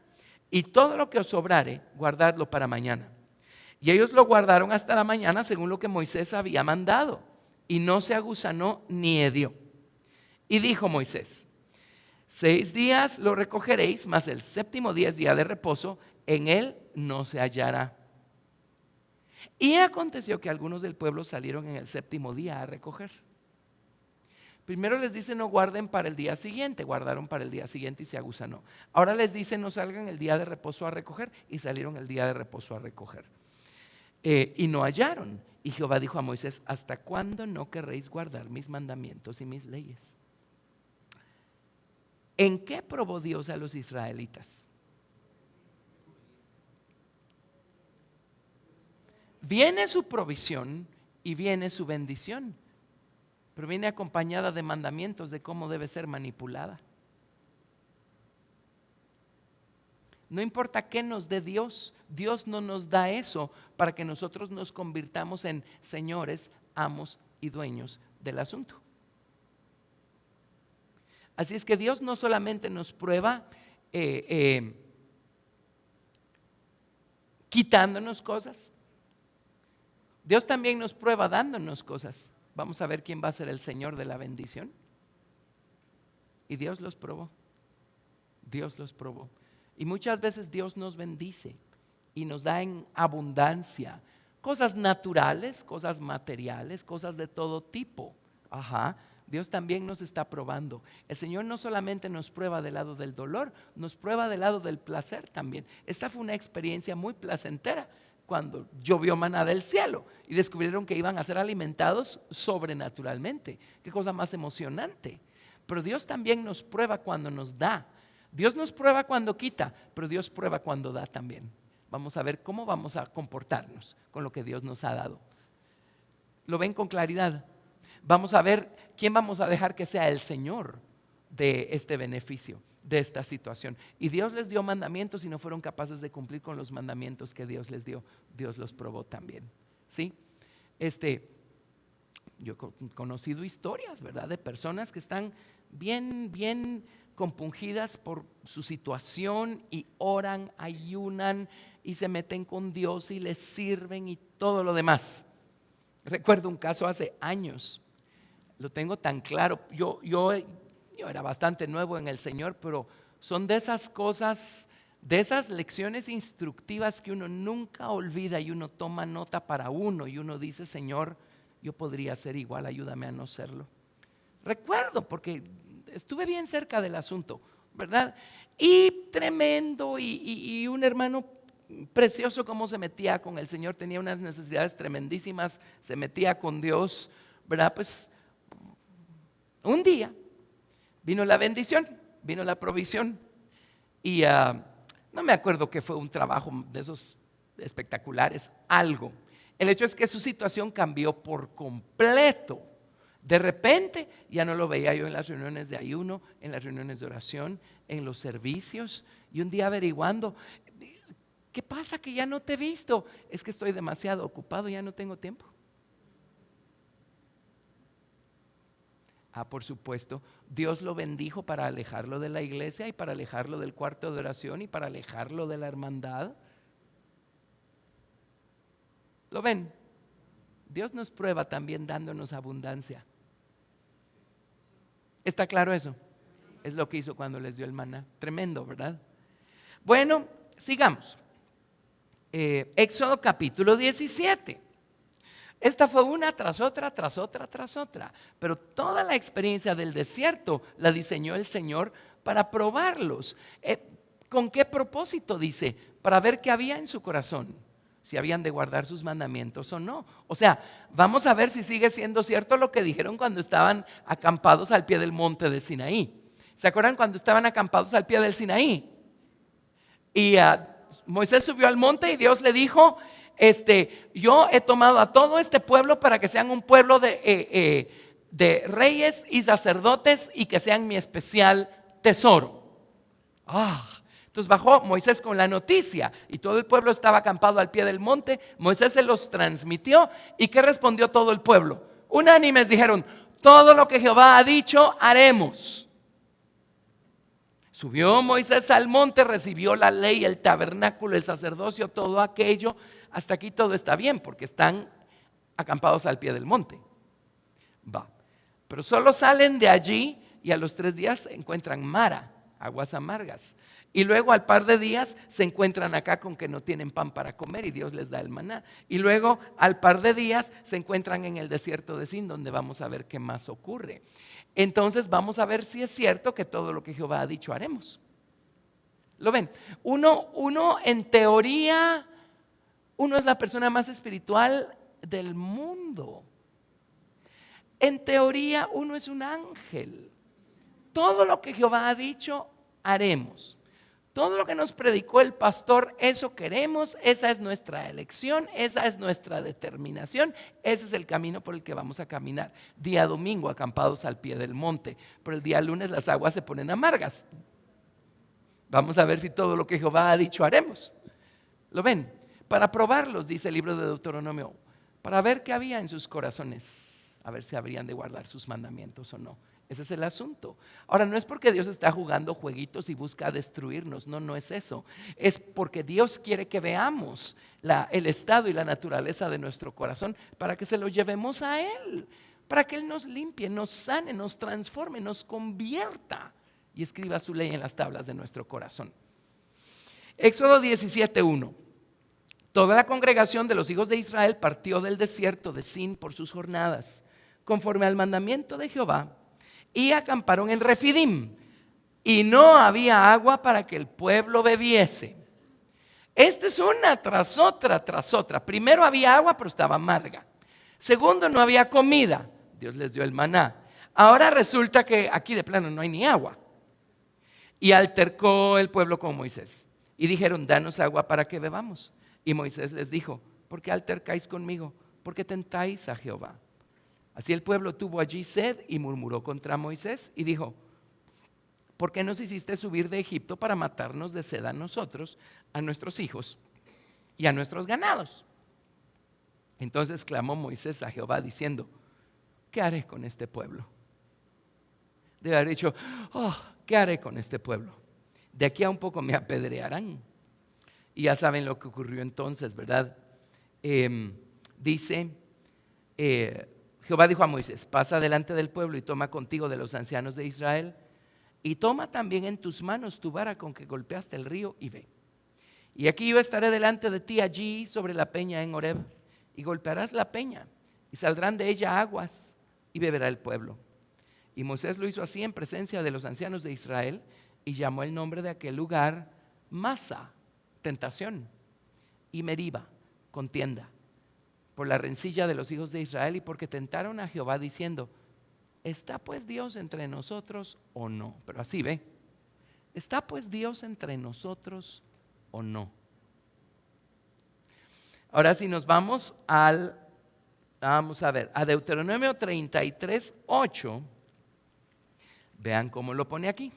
Y todo lo que os sobrare, guardadlo para mañana. Y ellos lo guardaron hasta la mañana según lo que Moisés había mandado, y no se agusanó ni hedió. Y dijo Moisés: 6 días lo recogeréis, mas el séptimo día es día de reposo, en él no se hallará. Y aconteció que algunos del pueblo salieron en el séptimo día a recoger. Primero les dice: no guarden para el día siguiente. Guardaron para el día siguiente y se agusanó. Ahora les dice: no salgan el día de reposo a recoger, y salieron el día de reposo a recoger. Y no hallaron. Y Jehová dijo a Moisés: ¿hasta cuándo no querréis guardar mis mandamientos y mis leyes? ¿En qué probó Dios a los israelitas? Viene su provisión y viene su bendición, pero viene acompañada de mandamientos de cómo debe ser manipulada. No importa qué nos dé Dios, Dios no nos da eso para que nosotros nos convirtamos en señores, amos y dueños del asunto. Así es que Dios no solamente nos prueba quitándonos cosas, Dios también nos prueba dándonos cosas. Vamos a ver quién va a ser el Señor de la bendición. Y Dios los probó. Dios los probó. Y muchas veces Dios nos bendice y nos da en abundancia cosas naturales, cosas materiales, cosas de todo tipo. Dios también nos está probando. El Señor no solamente nos prueba del lado del dolor, nos prueba del lado del placer también. Esta fue una experiencia muy placentera cuando llovió maná del cielo y descubrieron que iban a ser alimentados sobrenaturalmente. Qué cosa más emocionante. Pero Dios también nos prueba cuando nos da. Dios nos prueba cuando quita, pero Dios prueba cuando da también. Vamos a ver cómo vamos a comportarnos con lo que Dios nos ha dado. ¿Lo ven con claridad? Vamos a ver quién vamos a dejar que sea el Señor de este beneficio, de esta situación. Y Dios les dio mandamientos y no fueron capaces de cumplir con los mandamientos que Dios les dio. Dios los probó también. ¿Sí? Yo he conocido historias, ¿verdad? De personas que están bien compungidas por su situación y oran, ayunan y se meten con Dios y les sirven y todo lo demás. Recuerdo un caso hace años, lo tengo tan claro. Yo era bastante nuevo en el Señor, pero son de esas cosas, de esas lecciones instructivas que uno nunca olvida y uno toma nota para uno y uno dice: Señor, yo podría ser igual, ayúdame a no serlo. Recuerdo porque estuve bien cerca del asunto, ¿verdad? Y tremendo, y un hermano precioso cómo se metía con el Señor, tenía unas necesidades tremendísimas, se metía con Dios, ¿verdad? Pues un día vino la bendición, vino la provisión y no me acuerdo que fue un trabajo de esos espectaculares, algo. El hecho es que su situación cambió por completo. De repente ya no lo veía yo en las reuniones de ayuno, en las reuniones de oración, en los servicios, y un día averiguando: ¿qué pasa que ya no te he visto? Es que estoy demasiado ocupado, ya no tengo tiempo. Por supuesto, Dios lo bendijo para alejarlo de la iglesia y para alejarlo del cuarto de oración y para alejarlo de la hermandad. ¿Lo ven? Dios nos prueba también dándonos abundancia. ¿Está claro eso? Es lo que hizo cuando les dio el maná. Tremendo, ¿verdad? Bueno, sigamos. Éxodo capítulo 17. Esta fue una tras otra, tras otra, tras otra. Pero toda la experiencia del desierto la diseñó el Señor para probarlos. ¿Con qué propósito? Dice, para ver qué había en su corazón, si habían de guardar sus mandamientos o no. O sea, vamos a ver si sigue siendo cierto lo que dijeron cuando estaban acampados al pie del monte de Sinaí. ¿Se acuerdan cuando estaban acampados al pie del Sinaí? Y Moisés subió al monte y Dios le dijo: yo he tomado a todo este pueblo para que sean un pueblo de reyes y sacerdotes y que sean mi especial tesoro. Entonces bajó Moisés con la noticia y todo el pueblo estaba acampado al pie del monte. Moisés se los transmitió. ¿Y qué respondió todo el pueblo? Unánimes dijeron: todo lo que Jehová ha dicho haremos. Subió Moisés al monte, recibió la ley, el tabernáculo, el sacerdocio, todo aquello. Hasta aquí todo está bien porque están acampados al pie del monte. Pero solo salen de allí y a los 3 días encuentran Mara, aguas amargas. Y luego al par de días se encuentran acá con que no tienen pan para comer y Dios les da el maná. Y luego al par de días se encuentran en el desierto de Sin, donde vamos a ver qué más ocurre. Entonces vamos a ver si es cierto que todo lo que Jehová ha dicho haremos. ¿Lo ven? Uno en teoría, uno es la persona más espiritual del mundo. En teoría uno es un ángel. Todo lo que Jehová ha dicho haremos. Todo lo que nos predicó el pastor, eso queremos, esa es nuestra elección, esa es nuestra determinación, ese es el camino por el que vamos a caminar. Día domingo acampados al pie del monte, pero el día lunes las aguas se ponen amargas. Vamos a ver si todo lo que Jehová ha dicho haremos. ¿Lo ven? Para probarlos, dice el libro de Deuteronomio, para ver qué había en sus corazones, a ver si habrían de guardar sus mandamientos o no. Ese es el asunto. Ahora, no es porque Dios está jugando jueguitos y busca destruirnos, no es eso. Es porque Dios quiere que veamos el estado y la naturaleza de nuestro corazón para que se lo llevemos a Él, para que Él nos limpie, nos sane, nos transforme, nos convierta y escriba su ley en las tablas de nuestro corazón. Éxodo 17:1. Toda la congregación de los hijos de Israel partió del desierto de Sin por sus jornadas, conforme al mandamiento de Jehová, y acamparon en Refidim. Y no había agua para que el pueblo bebiese. Esta es una tras otra, tras otra. Primero había agua, pero estaba amarga. Segundo, no había comida. Dios les dio el maná. Ahora resulta que aquí de plano no hay ni agua. Y altercó el pueblo con Moisés. Y dijeron, danos agua para que bebamos. Y Moisés les dijo, ¿por qué altercáis conmigo? ¿Por qué tentáis a Jehová? Así el pueblo tuvo allí sed y murmuró contra Moisés y dijo, ¿por qué nos hiciste subir de Egipto para matarnos de sed a nosotros, a nuestros hijos y a nuestros ganados? Entonces clamó Moisés a Jehová diciendo, ¿qué haré con este pueblo? Debe haber dicho, ¿qué haré con este pueblo? De aquí a un poco me apedrearán. Y ya saben lo que ocurrió entonces, ¿verdad? Jehová dijo a Moisés, pasa delante del pueblo y toma contigo de los ancianos de Israel y toma también en tus manos tu vara con que golpeaste el río y ve. Y aquí yo estaré delante de ti allí sobre la peña en Horeb y golpearás la peña y saldrán de ella aguas y beberá el pueblo. Y Moisés lo hizo así en presencia de los ancianos de Israel y llamó el nombre de aquel lugar Masa, tentación, y Meriba, contienda, por la rencilla de los hijos de Israel y porque tentaron a Jehová diciendo, ¿está pues Dios entre nosotros o no? Pero así ve, ¿está pues Dios entre nosotros o no? Ahora si nos vamos a Deuteronomio 33, 8, vean cómo lo pone aquí.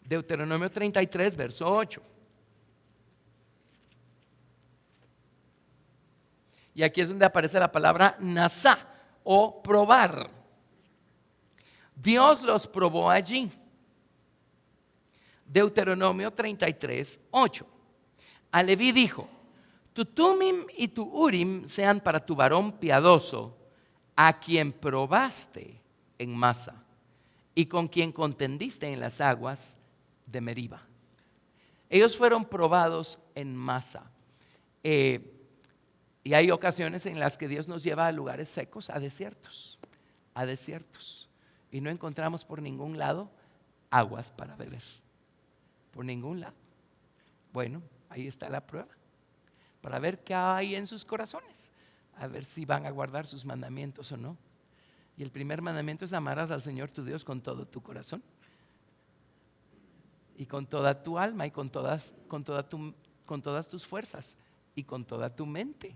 Deuteronomio 33, verso 8. Y aquí es donde aparece la palabra nasá o probar. Dios los probó allí. Deuteronomio 33, 8. A Leví dijo, tu Tumim y tu Urim sean para tu varón piadoso, a quien probaste en Masa y con quien contendiste en las aguas de Meriba. Ellos fueron probados en Masa. Y hay ocasiones en las que Dios nos lleva a lugares secos, a desiertos, y no encontramos por ningún lado aguas para beber, por ningún lado. Bueno, ahí está la prueba, para ver qué hay en sus corazones, a ver si van a guardar sus mandamientos o no. Y el primer mandamiento es amarás al Señor tu Dios con todo tu corazón y con toda tu alma y con todas tus fuerzas y con toda tu mente.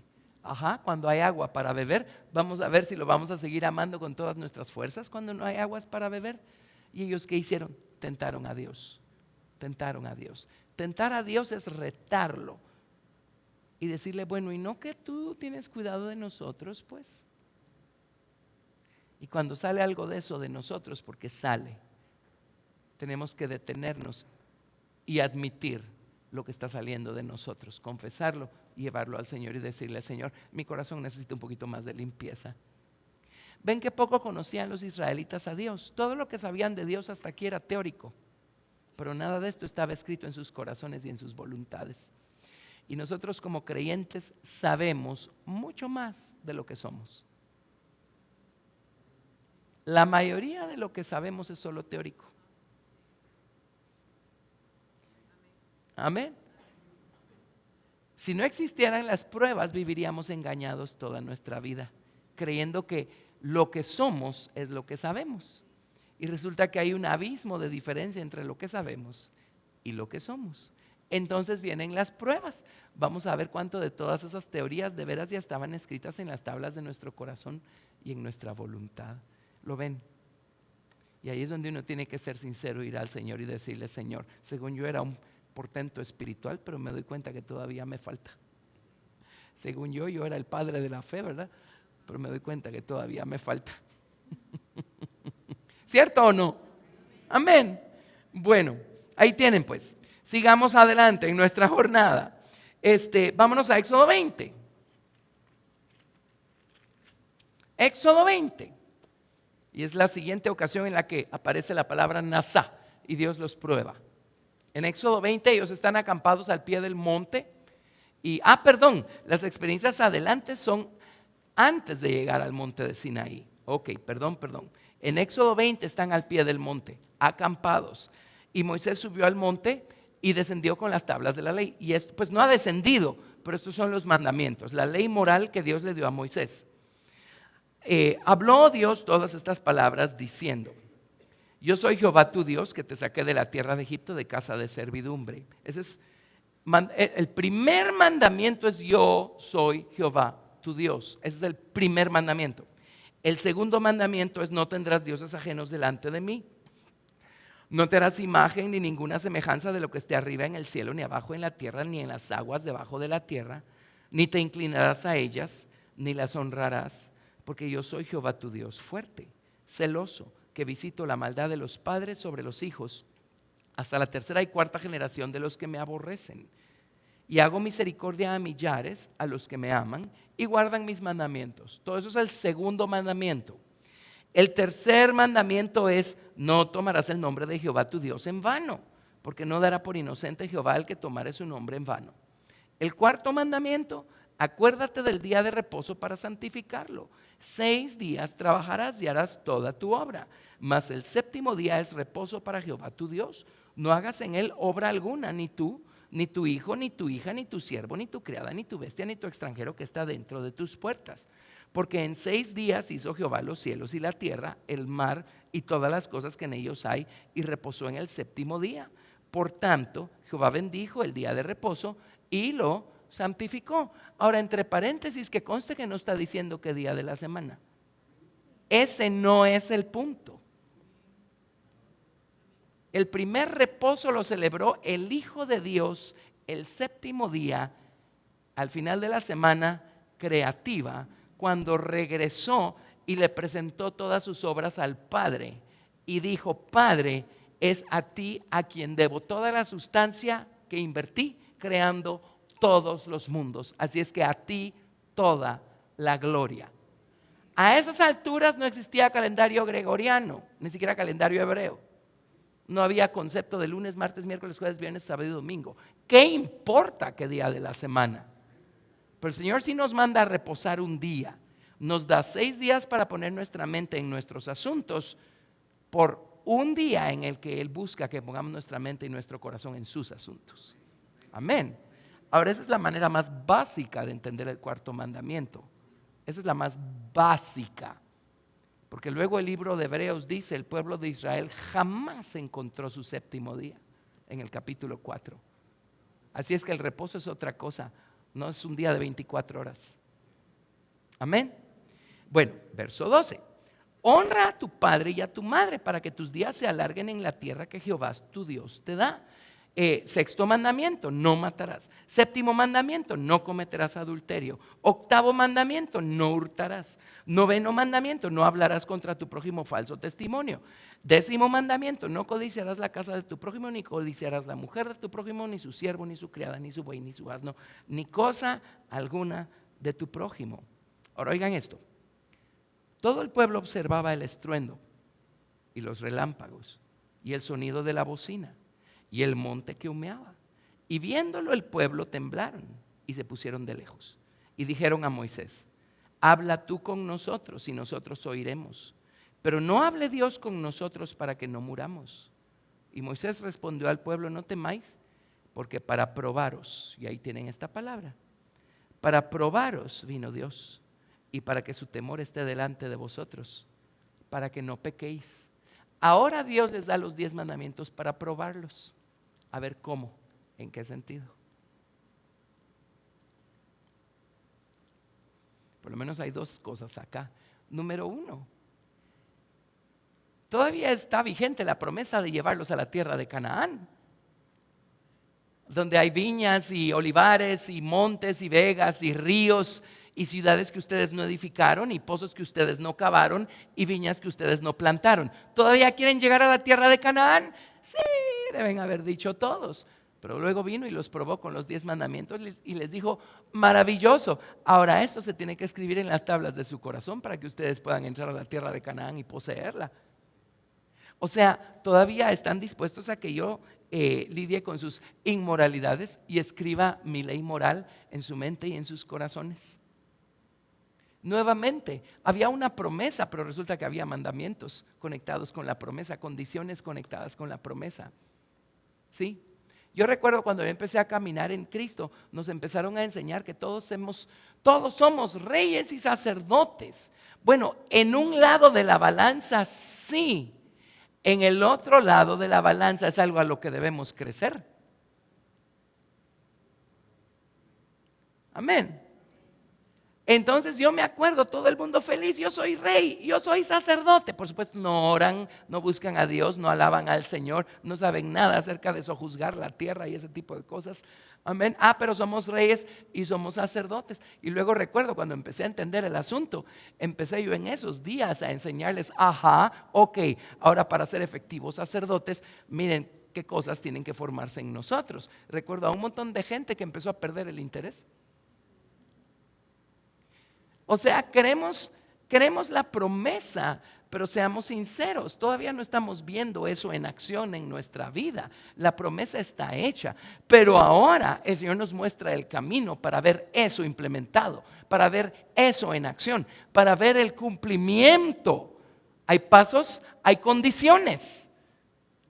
Cuando hay agua para beber, vamos a ver si lo vamos a seguir amando con todas nuestras fuerzas cuando no hay aguas para beber. ¿Y ellos qué hicieron? Tentaron a Dios. Tentar a Dios es retarlo y decirle, bueno, ¿y no que tú tienes cuidado de nosotros, pues? Y cuando sale algo de eso de nosotros, porque sale, tenemos que detenernos y admitir lo que está saliendo de nosotros, confesarlo y llevarlo al Señor y decirle, Señor, mi corazón necesita un poquito más de limpieza. Ven que poco conocían los israelitas a Dios. Todo lo que sabían de Dios hasta aquí era teórico, pero nada de esto estaba escrito en sus corazones y en sus voluntades. Y nosotros como creyentes sabemos mucho más de lo que somos. La mayoría de lo que sabemos es solo teórico. Amén. Si no existieran las pruebas, viviríamos engañados toda nuestra vida, creyendo que lo que somos es lo que sabemos. Y resulta que hay un abismo de diferencia entre lo que sabemos y lo que somos. Entonces vienen las pruebas. Vamos a ver cuánto de todas esas teorías de veras ya estaban escritas en las tablas de nuestro corazón y en nuestra voluntad. ¿Lo ven? Y ahí es donde uno tiene que ser sincero, ir al Señor y decirle, Señor, según yo era un portento espiritual, pero me doy cuenta que todavía me falta. Según yo era el padre de la fe, ¿verdad? Pero me doy cuenta que todavía me falta. ¿Cierto o no? Amén. Bueno, ahí tienen pues. Sigamos adelante en nuestra jornada. Vámonos a Éxodo 20. Éxodo 20. Y es la siguiente ocasión en la que aparece la palabra nasá y Dios los prueba. En Éxodo 20 ellos están acampados al pie del monte y, las experiencias adelante son antes de llegar al monte de Sinaí. Ok, perdón. En Éxodo 20 están al pie del monte, acampados. Y Moisés subió al monte y descendió con las tablas de la ley. Y esto pues no ha descendido, pero estos son los mandamientos, la ley moral que Dios le dio a Moisés. Habló Dios todas estas palabras diciendo: yo soy Jehová tu Dios, que te saqué de la tierra de Egipto, de casa de servidumbre. Ese es el primer mandamiento, es yo soy Jehová tu Dios. Ese es el primer mandamiento. El segundo mandamiento es: no tendrás dioses ajenos delante de mí. No te harás imagen ni ninguna semejanza de lo que esté arriba en el cielo, ni abajo en la tierra, ni en las aguas debajo de la tierra, ni te inclinarás a ellas, ni las honrarás, porque yo soy Jehová tu Dios, fuerte, celoso, que visito la maldad de los padres sobre los hijos, hasta la tercera y cuarta generación de los que me aborrecen. Y hago misericordia a millares, a los que me aman y guardan mis mandamientos. Todo eso es el segundo mandamiento. El tercer mandamiento es: no tomarás el nombre de Jehová tu Dios en vano, porque no dará por inocente Jehová el que tomare su nombre en vano. El cuarto mandamiento: acuérdate del día de reposo para santificarlo. 6 días trabajarás y harás toda tu obra, mas el séptimo día es reposo para Jehová tu Dios. No hagas en él obra alguna, ni tú, ni tu hijo, ni tu hija, ni tu siervo, ni tu criada, ni tu bestia, ni tu extranjero que está dentro de tus puertas. Porque en 6 días hizo Jehová los cielos y la tierra, el mar y todas las cosas que en ellos hay, y reposó en el séptimo día. Por tanto, Jehová bendijo el día de reposo y lo santificó. Ahora, entre paréntesis, que conste que no está diciendo qué día de la semana. Ese no es el punto. El primer reposo lo celebró el Hijo de Dios el séptimo día, al final de la semana creativa, cuando regresó y le presentó todas sus obras al Padre y dijo: Padre, es a ti a quien debo toda la sustancia que invertí creando todos los mundos, así es que a ti toda la gloria. A esas alturas no existía calendario gregoriano, ni siquiera calendario hebreo. No había concepto de lunes, martes, miércoles, jueves, viernes, sábado y domingo. ¿Qué importa qué día de la semana? Pero el Señor sí nos manda a reposar un día. Nos da 6 días para poner nuestra mente en nuestros asuntos, por un día en el que Él busca que pongamos nuestra mente y nuestro corazón en sus asuntos. Amén. Ahora, esa es la manera más básica de entender el cuarto mandamiento. Esa es la más básica. Porque luego el libro de Hebreos dice: el pueblo de Israel jamás encontró su séptimo día, en el capítulo 4. Así es que el reposo es otra cosa, no es un día de 24 horas. Amén. Bueno, verso 12. Honra a tu padre y a tu madre para que tus días se alarguen en la tierra que Jehová tu Dios te da. Sexto mandamiento: no matarás. Séptimo mandamiento: no cometerás adulterio. Octavo mandamiento: no hurtarás. Noveno mandamiento: no hablarás contra tu prójimo falso testimonio. 10º mandamiento: no codiciarás la casa de tu prójimo, ni codiciarás la mujer de tu prójimo, ni su siervo, ni su criada, ni su buey, ni su asno, ni cosa alguna de tu prójimo. Ahora oigan esto: todo el pueblo observaba el estruendo y los relámpagos y el sonido de la bocina y el monte que humeaba. Y viéndolo el pueblo temblaron y se pusieron de lejos. Y dijeron a Moisés: habla tú con nosotros y nosotros oiremos. Pero no hable Dios con nosotros para que no muramos. Y Moisés respondió al pueblo: no temáis, porque para probaros, y ahí tienen esta palabra, para probaros vino Dios, y para que su temor esté delante de vosotros, para que no pequéis. Ahora Dios les da los 10 mandamientos para probarlos. A ver cómo, en qué sentido. Por lo menos hay 2 cosas acá. Número 1, todavía está vigente la promesa de llevarlos a la tierra de Canaán, donde hay viñas y olivares y montes y vegas y ríos y ciudades que ustedes no edificaron y pozos que ustedes no cavaron y viñas que ustedes no plantaron. ¿Todavía quieren llegar a la tierra de Canaán? Sí, deben haber dicho todos. Pero luego vino y los probó con los 10 mandamientos y les dijo: maravilloso, ahora esto se tiene que escribir en las tablas de su corazón para que ustedes puedan entrar a la tierra de Canaán y poseerla. O sea, todavía están dispuestos a que yo lidie con sus inmoralidades y escriba mi ley moral en su mente y en sus corazones. Nuevamente, había una promesa, pero resulta que había mandamientos conectados con la promesa, condiciones conectadas con la promesa. ¿Sí? Yo recuerdo cuando yo empecé a caminar en Cristo, nos empezaron a enseñar que todos somos reyes y sacerdotes. Bueno, en un lado de la balanza sí, en el otro lado de la balanza es algo a lo que debemos crecer. Amén. Entonces yo me acuerdo, todo el mundo feliz, yo soy rey, yo soy sacerdote. Por supuesto no oran, no buscan a Dios, no alaban al Señor, no saben nada acerca de sojuzgar la tierra y ese tipo de cosas. Amén. Pero somos reyes y somos sacerdotes. Y luego recuerdo cuando empecé a entender el asunto, empecé yo en esos días a enseñarles, ok, ahora para ser efectivos sacerdotes, miren qué cosas tienen que formarse en nosotros. Recuerdo a un montón de gente que empezó a perder el interés. O sea, queremos la promesa, pero seamos sinceros, todavía no estamos viendo eso en acción en nuestra vida. La promesa está hecha, pero ahora el Señor nos muestra el camino para ver eso implementado, para ver eso en acción, para ver el cumplimiento. Hay pasos, hay condiciones,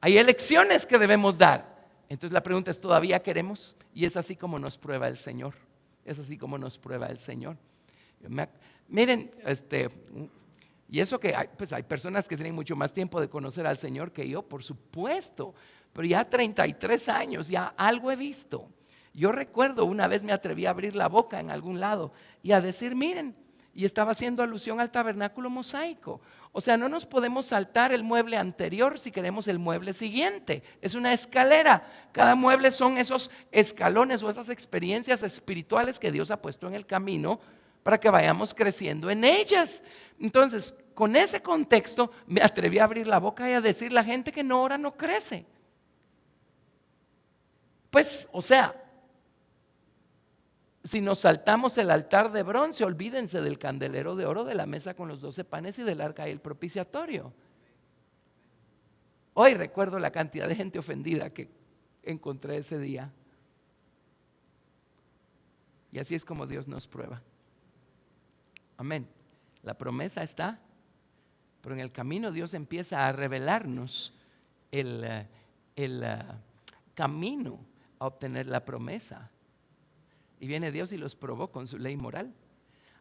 hay elecciones que debemos dar. Entonces la pregunta es, ¿todavía queremos? Y es así como nos prueba el Señor. Es así como nos prueba el Señor. Miren, y eso que hay personas que tienen mucho más tiempo de conocer al Señor que yo, por supuesto, pero ya 33 años, ya algo he visto. Yo recuerdo una vez me atreví a abrir la boca en algún lado y a decir, miren, y estaba haciendo alusión al tabernáculo mosaico. O sea, no nos podemos saltar el mueble anterior si queremos el mueble siguiente. Es una escalera. Cada mueble son esos escalones o esas experiencias espirituales que Dios ha puesto en el camino para que vayamos creciendo en ellas. Entonces, con ese contexto, me atreví a abrir la boca y a decir, la gente que no ora no crece. Pues, o sea, si nos saltamos el altar de bronce, olvídense del candelero de oro, de la mesa con los 12 panes y del arca y el propiciatorio. Hoy recuerdo la cantidad de gente ofendida que encontré ese día. Y así es como Dios nos prueba. Amén. La promesa está, pero en el camino Dios empieza a revelarnos el camino a obtener la promesa. Y viene Dios y los probó con su ley moral.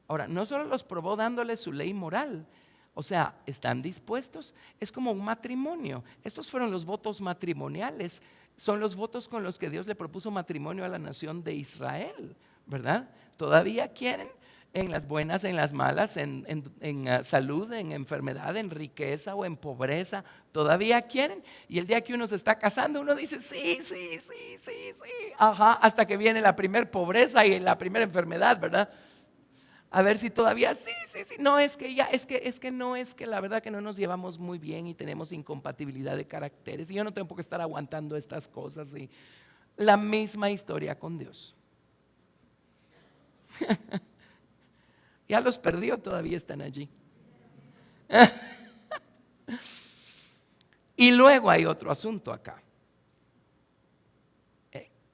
Ahora, no solo los probó dándoles su ley moral, o sea, ¿están dispuestos? Es como un matrimonio. Estos fueron los votos matrimoniales. Son los votos con los que Dios le propuso matrimonio a la nación de Israel, ¿verdad? ¿Todavía quieren? En las buenas, en las malas, en salud, en enfermedad, en riqueza o en pobreza, todavía quieren. Y el día que uno se está casando, uno dice sí, hasta que viene la primer pobreza y la primera enfermedad, ¿verdad? A ver si todavía sí. No, es que la verdad que no nos llevamos muy bien y tenemos incompatibilidad de caracteres. Y yo no tengo por qué estar aguantando estas cosas. Y la misma historia con Dios. Ya los perdió, todavía están allí. Y luego hay otro asunto acá.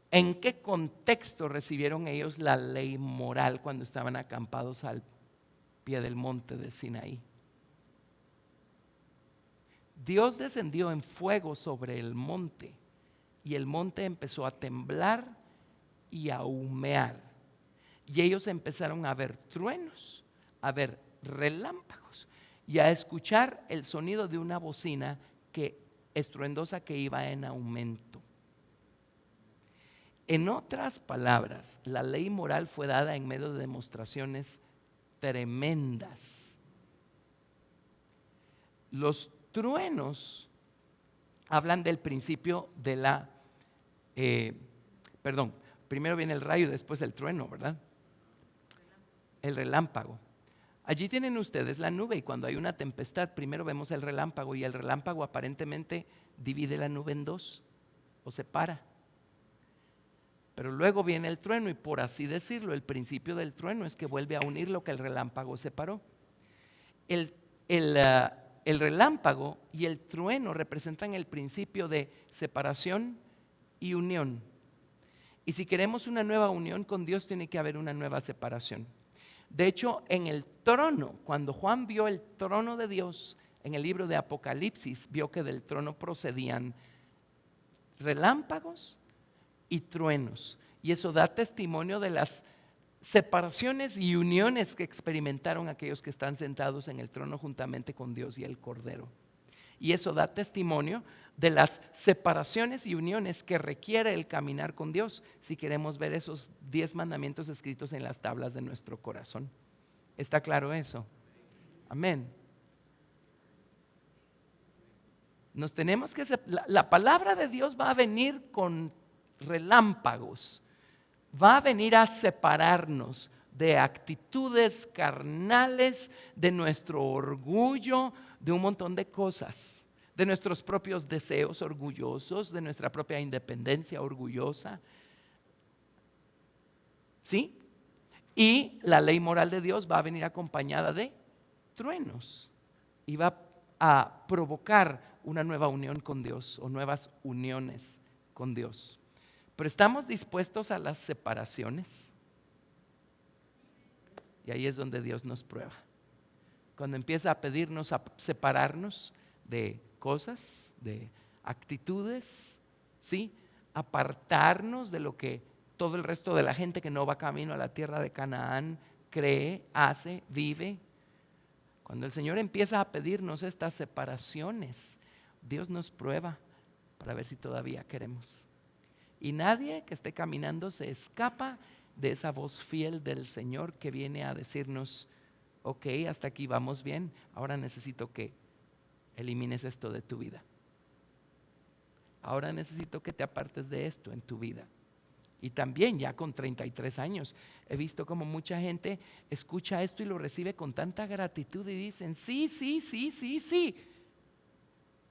¿En qué contexto recibieron ellos la ley moral cuando estaban acampados al pie del monte de Sinaí? Dios descendió en fuego sobre el monte y el monte empezó a temblar y a humear. Y ellos empezaron a ver truenos, a ver relámpagos y a escuchar el sonido de una bocina estruendosa que iba en aumento. En otras palabras, la ley moral fue dada en medio de demostraciones tremendas. Los truenos hablan del principio de primero viene el rayo y después el trueno, ¿verdad? El relámpago. Allí tienen ustedes la nube y cuando hay una tempestad, primero vemos el relámpago y el relámpago aparentemente divide la nube en dos o separa. Pero luego viene el trueno y por así decirlo, el principio del trueno es que vuelve a unir lo que el relámpago separó. El relámpago y el trueno representan el principio de separación y unión. Y si queremos una nueva unión con Dios, tiene que haber una nueva separación. De hecho, en el trono, cuando Juan vio el trono de Dios, en el libro de Apocalipsis, vio que del trono procedían relámpagos y truenos. Y eso da testimonio de las separaciones y uniones que experimentaron aquellos que están sentados en el trono juntamente con Dios y el Cordero. Y eso da testimonio de las separaciones y uniones que requiere el caminar con Dios si queremos ver esos 10 mandamientos escritos en las tablas de nuestro corazón. ¿Está claro eso? Amén. Nos tenemos que la palabra de Dios va a venir con relámpagos, va a venir a separarnos de actitudes carnales, de nuestro orgullo, de un montón de cosas, de nuestros propios deseos orgullosos, de nuestra propia independencia orgullosa. ¿Sí? Y la ley moral de Dios va a venir acompañada de truenos y va a provocar una nueva unión con Dios o nuevas uniones con Dios. Pero ¿estamos dispuestos a las separaciones? Y ahí es donde Dios nos prueba. Cuando empieza a pedirnos a separarnos de cosas, de actitudes, ¿sí? Apartarnos de lo que todo el resto de la gente que no va camino a la tierra de Canaán cree, hace, vive. Cuando el Señor empieza a pedirnos estas separaciones, Dios nos prueba para ver si todavía queremos. Y nadie que esté caminando se escapa de esa voz fiel del Señor que viene a decirnos: ok, hasta aquí vamos bien, ahora necesito que elimines esto de tu vida. Ahora necesito que te apartes de esto en tu vida. Y también ya con 33 años he visto como mucha gente escucha esto y lo recibe con tanta gratitud y dicen sí, sí, sí, sí, sí.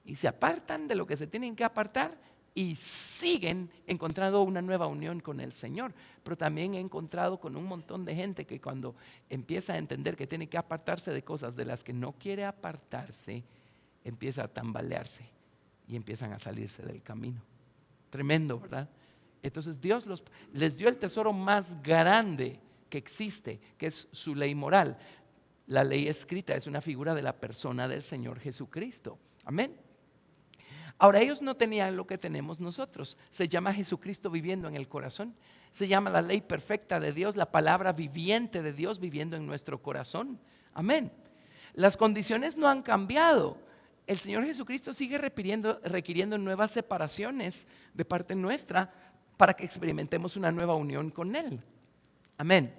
Y se apartan de lo que se tienen que apartar y siguen encontrando una nueva unión con el Señor. Pero también he encontrado con un montón de gente que cuando empieza a entender que tiene que apartarse de cosas de las que no quiere apartarse, empieza a tambalearse y empiezan a salirse del camino. Tremendo, ¿verdad? Entonces Dios les dio el tesoro más grande que existe, que es su ley moral. La ley escrita es una figura de la persona del Señor Jesucristo. Amén. Ahora, ellos no tenían lo que tenemos nosotros. Se llama Jesucristo viviendo en el corazón. Se llama la ley perfecta de Dios, la palabra viviente de Dios viviendo en nuestro corazón. Amén. Las condiciones no han cambiado. El Señor Jesucristo sigue requiriendo nuevas separaciones de parte nuestra para que experimentemos una nueva unión con Él. Amén.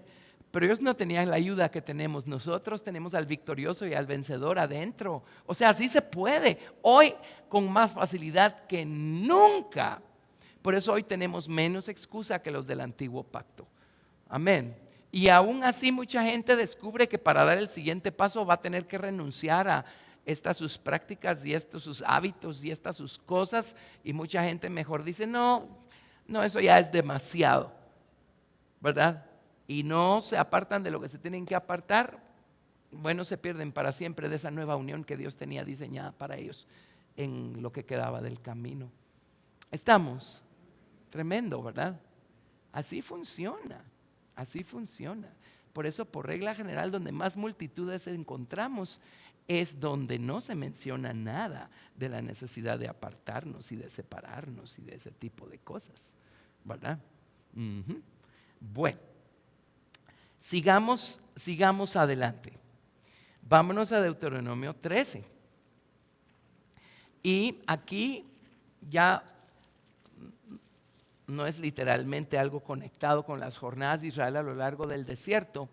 Pero ellos no tenían la ayuda que tenemos. Nosotros tenemos al victorioso y al vencedor adentro. O sea, así se puede. Hoy con más facilidad que nunca. Por eso hoy tenemos menos excusa que los del antiguo pacto. Amén. Y aún así mucha gente descubre que para dar el siguiente paso va a tener que renunciar a estas sus prácticas y estos sus hábitos y estas sus cosas. Y mucha gente mejor dice, no, eso ya es demasiado. ¿Verdad? Y no se apartan de lo que se tienen que apartar, bueno, se pierden para siempre de esa nueva unión que Dios tenía diseñada para ellos en lo que quedaba del camino. Estamos, tremendo, ¿verdad? Así funciona, así funciona. Por eso, por regla general, donde más multitudes encontramos es donde no se menciona nada de la necesidad de apartarnos y de separarnos y de ese tipo de cosas, ¿verdad? Bueno. Sigamos adelante. Vámonos a Deuteronomio 13. Y aquí ya no es literalmente algo conectado con las jornadas de Israel a lo largo del desierto,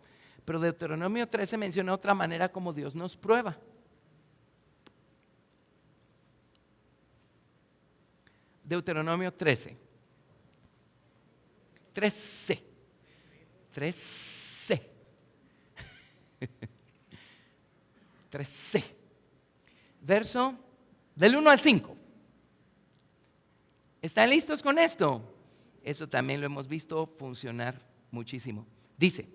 pero Deuteronomio 13 menciona otra manera como Dios nos prueba. Deuteronomio 13. 13. Verso del 1 al 5. ¿Están listos con esto? Eso también lo hemos visto funcionar muchísimo. Dice: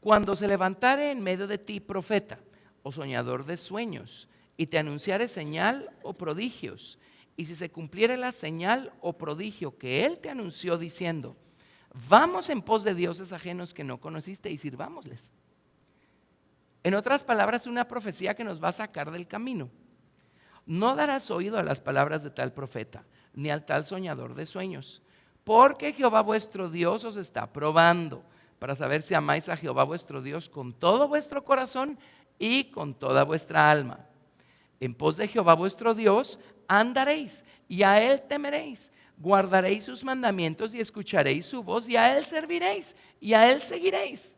cuando se levantare en medio de ti profeta o soñador de sueños y te anunciare señal o prodigios, y si se cumpliere la señal o prodigio que él te anunció diciendo: vamos en pos de dioses ajenos que no conociste y sirvámosles. En otras palabras, una profecía que nos va a sacar del camino. No darás oído a las palabras de tal profeta, ni al tal soñador de sueños, porque Jehová vuestro Dios os está probando, para saber si amáis a Jehová vuestro Dios con todo vuestro corazón y con toda vuestra alma. En pos de Jehová vuestro Dios andaréis, y a Él temeréis. Guardaréis sus mandamientos y escucharéis su voz, y a Él serviréis, y a Él seguiréis.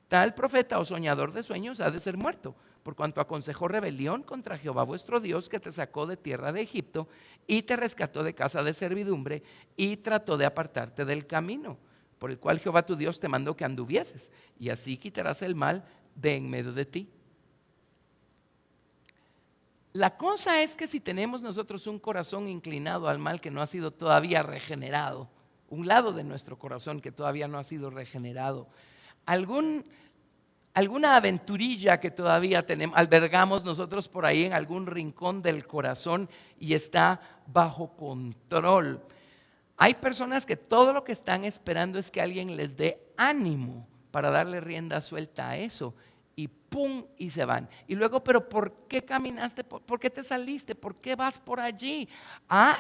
Tal profeta o soñador de sueños ha de ser muerto, por cuanto aconsejó rebelión contra Jehová vuestro Dios, que te sacó de tierra de Egipto y te rescató de casa de servidumbre, y trató de apartarte del camino por el cual Jehová tu Dios te mandó que anduvieses, y así quitarás el mal de en medio de ti. La cosa es que si tenemos nosotros un corazón inclinado al mal que no ha sido todavía regenerado, un lado de nuestro corazón que todavía no ha sido regenerado, alguna aventurilla que todavía albergamos nosotros por ahí en algún rincón del corazón y está bajo control. Hay personas que todo lo que están esperando es que alguien les dé ánimo para darle rienda suelta a eso, y pum, y se van. Y luego, pero ¿por qué caminaste? ¿Por qué te saliste? ¿Por qué vas por allí?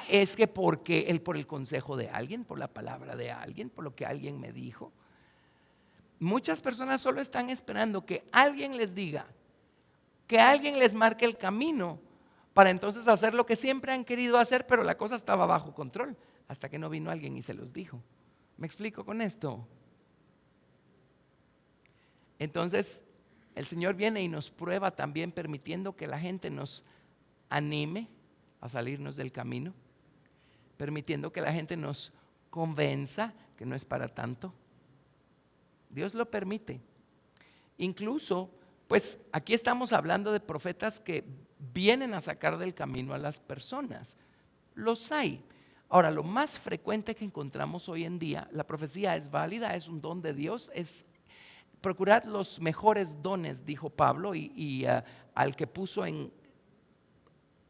Es que por el consejo de alguien, por la palabra de alguien, por lo que alguien me dijo. Muchas personas solo están esperando que alguien les diga, que alguien les marque el camino para entonces hacer lo que siempre han querido hacer, pero la cosa estaba bajo control hasta que no vino alguien y se los dijo. ¿Me explico con esto? Entonces el Señor viene y nos prueba también, permitiendo que la gente nos anime a salirnos del camino, permitiendo que la gente nos convenza que no es para tanto. Dios lo permite. Incluso, pues aquí estamos hablando de profetas que vienen a sacar del camino a las personas. Los hay. Ahora, lo más frecuente que encontramos hoy en día, la profecía es válida, es un don de Dios, es procurar los mejores dones, dijo Pablo, y al que puso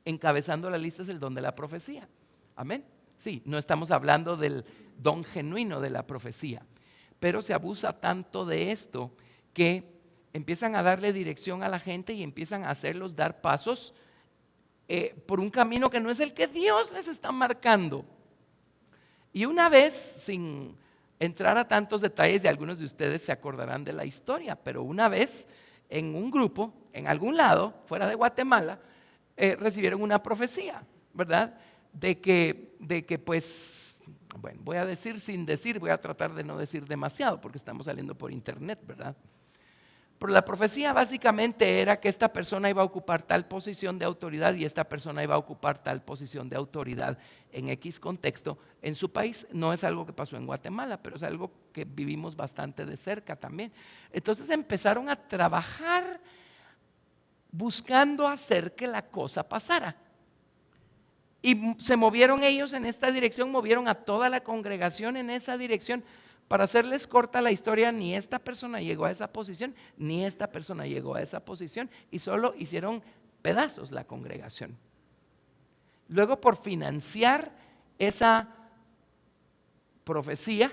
encabezando la lista es el don de la profecía. Amén. Sí, no estamos hablando del don genuino de la profecía, pero se abusa tanto de esto que empiezan a darle dirección a la gente y empiezan a hacerlos dar pasos por un camino que no es el que Dios les está marcando. Y una vez, sin entrar a tantos detalles, y algunos de ustedes se acordarán de la historia, pero una vez en un grupo, en algún lado, fuera de Guatemala, recibieron una profecía, ¿verdad? De que pues, bueno, voy a decir sin decir, voy a tratar de no decir demasiado porque estamos saliendo por internet, ¿verdad? Pero la profecía básicamente era que esta persona iba a ocupar tal posición de autoridad y esta persona iba a ocupar tal posición de autoridad en X contexto en su país. No es algo que pasó en Guatemala, pero es algo que vivimos bastante de cerca también. Entonces empezaron a trabajar buscando hacer que la cosa pasara. Y se movieron ellos en esta dirección, movieron a toda la congregación en esa dirección. Para hacerles corta la historia, ni esta persona llegó a esa posición, ni esta persona llegó a esa posición, y solo hicieron pedazos la congregación. Luego, por financiar esa profecía,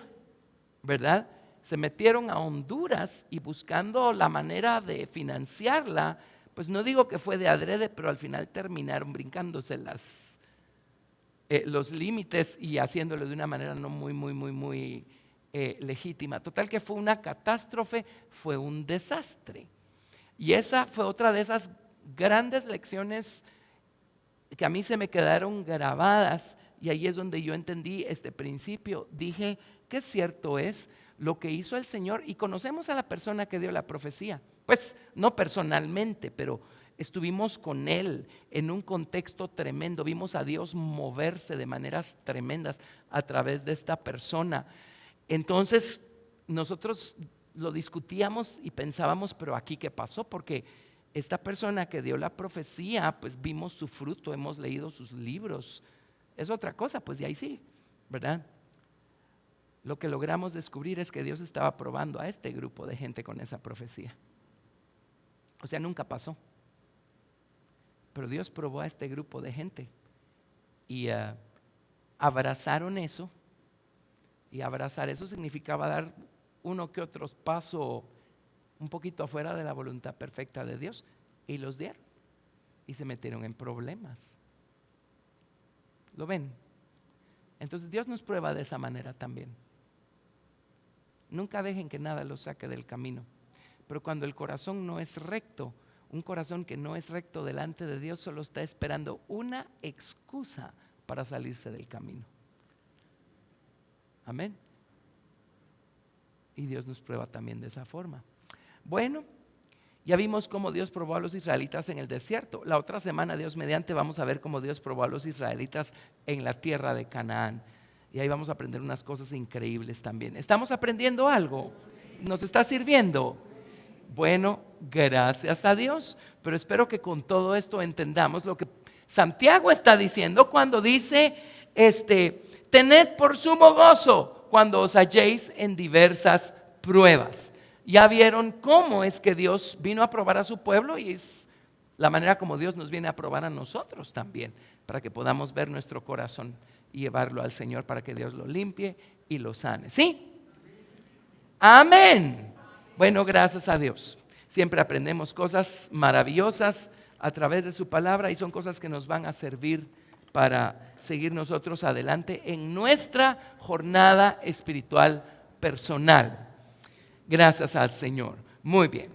¿verdad?, se metieron a Honduras y buscando la manera de financiarla, pues no digo que fue de adrede, pero al final terminaron brincándose los límites y haciéndolo de una manera no muy legítima. Total que fue una catástrofe, fue un desastre. Y esa fue otra de esas grandes lecciones que a mí se me quedaron grabadas, y ahí es donde yo entendí este principio. Dije, qué cierto es lo que hizo el Señor, y conocemos a la persona que dio la profecía, pues no personalmente, pero estuvimos con Él en un contexto tremendo, vimos a Dios moverse de maneras tremendas a través de esta persona. Entonces nosotros lo discutíamos y pensábamos, pero aquí ¿qué pasó? Porque esta persona que dio la profecía, pues vimos su fruto, hemos leído sus libros, es otra cosa, pues de ahí sí, ¿verdad? Lo que logramos descubrir es que Dios estaba probando a este grupo de gente con esa profecía. O sea, nunca pasó, pero Dios probó a este grupo de gente y abrazaron eso. Y abrazar eso significaba dar uno que otro paso un poquito afuera de la voluntad perfecta de Dios y los dieron y se metieron en problemas. ¿Lo ven? Entonces Dios nos prueba de esa manera también. Nunca dejen que nada los saque del camino. Pero cuando el corazón no es recto, un corazón que no es recto delante de Dios solo está esperando una excusa para salirse del camino. Amén. Y Dios nos prueba también de esa forma. Bueno, ya vimos cómo Dios probó a los israelitas en el desierto. La otra semana, Dios mediante, vamos a ver cómo Dios probó a los israelitas en la tierra de Canaán. Y ahí vamos a aprender unas cosas increíbles también. ¿Estamos aprendiendo algo? ¿Nos está sirviendo? Bueno, gracias a Dios. Pero espero que con todo esto entendamos lo que Santiago está diciendo cuando dice, tened por sumo gozo cuando os halléis en diversas pruebas. Ya vieron cómo es que Dios vino a probar a su pueblo y es la manera como Dios nos viene a probar a nosotros también, para que podamos ver nuestro corazón y llevarlo al Señor para que Dios lo limpie y lo sane. ¿Sí? Amén. Bueno, gracias a Dios. Siempre aprendemos cosas maravillosas a través de su palabra y son cosas que nos van a servir para seguir nosotros adelante en nuestra jornada espiritual personal. Gracias al Señor. Muy bien.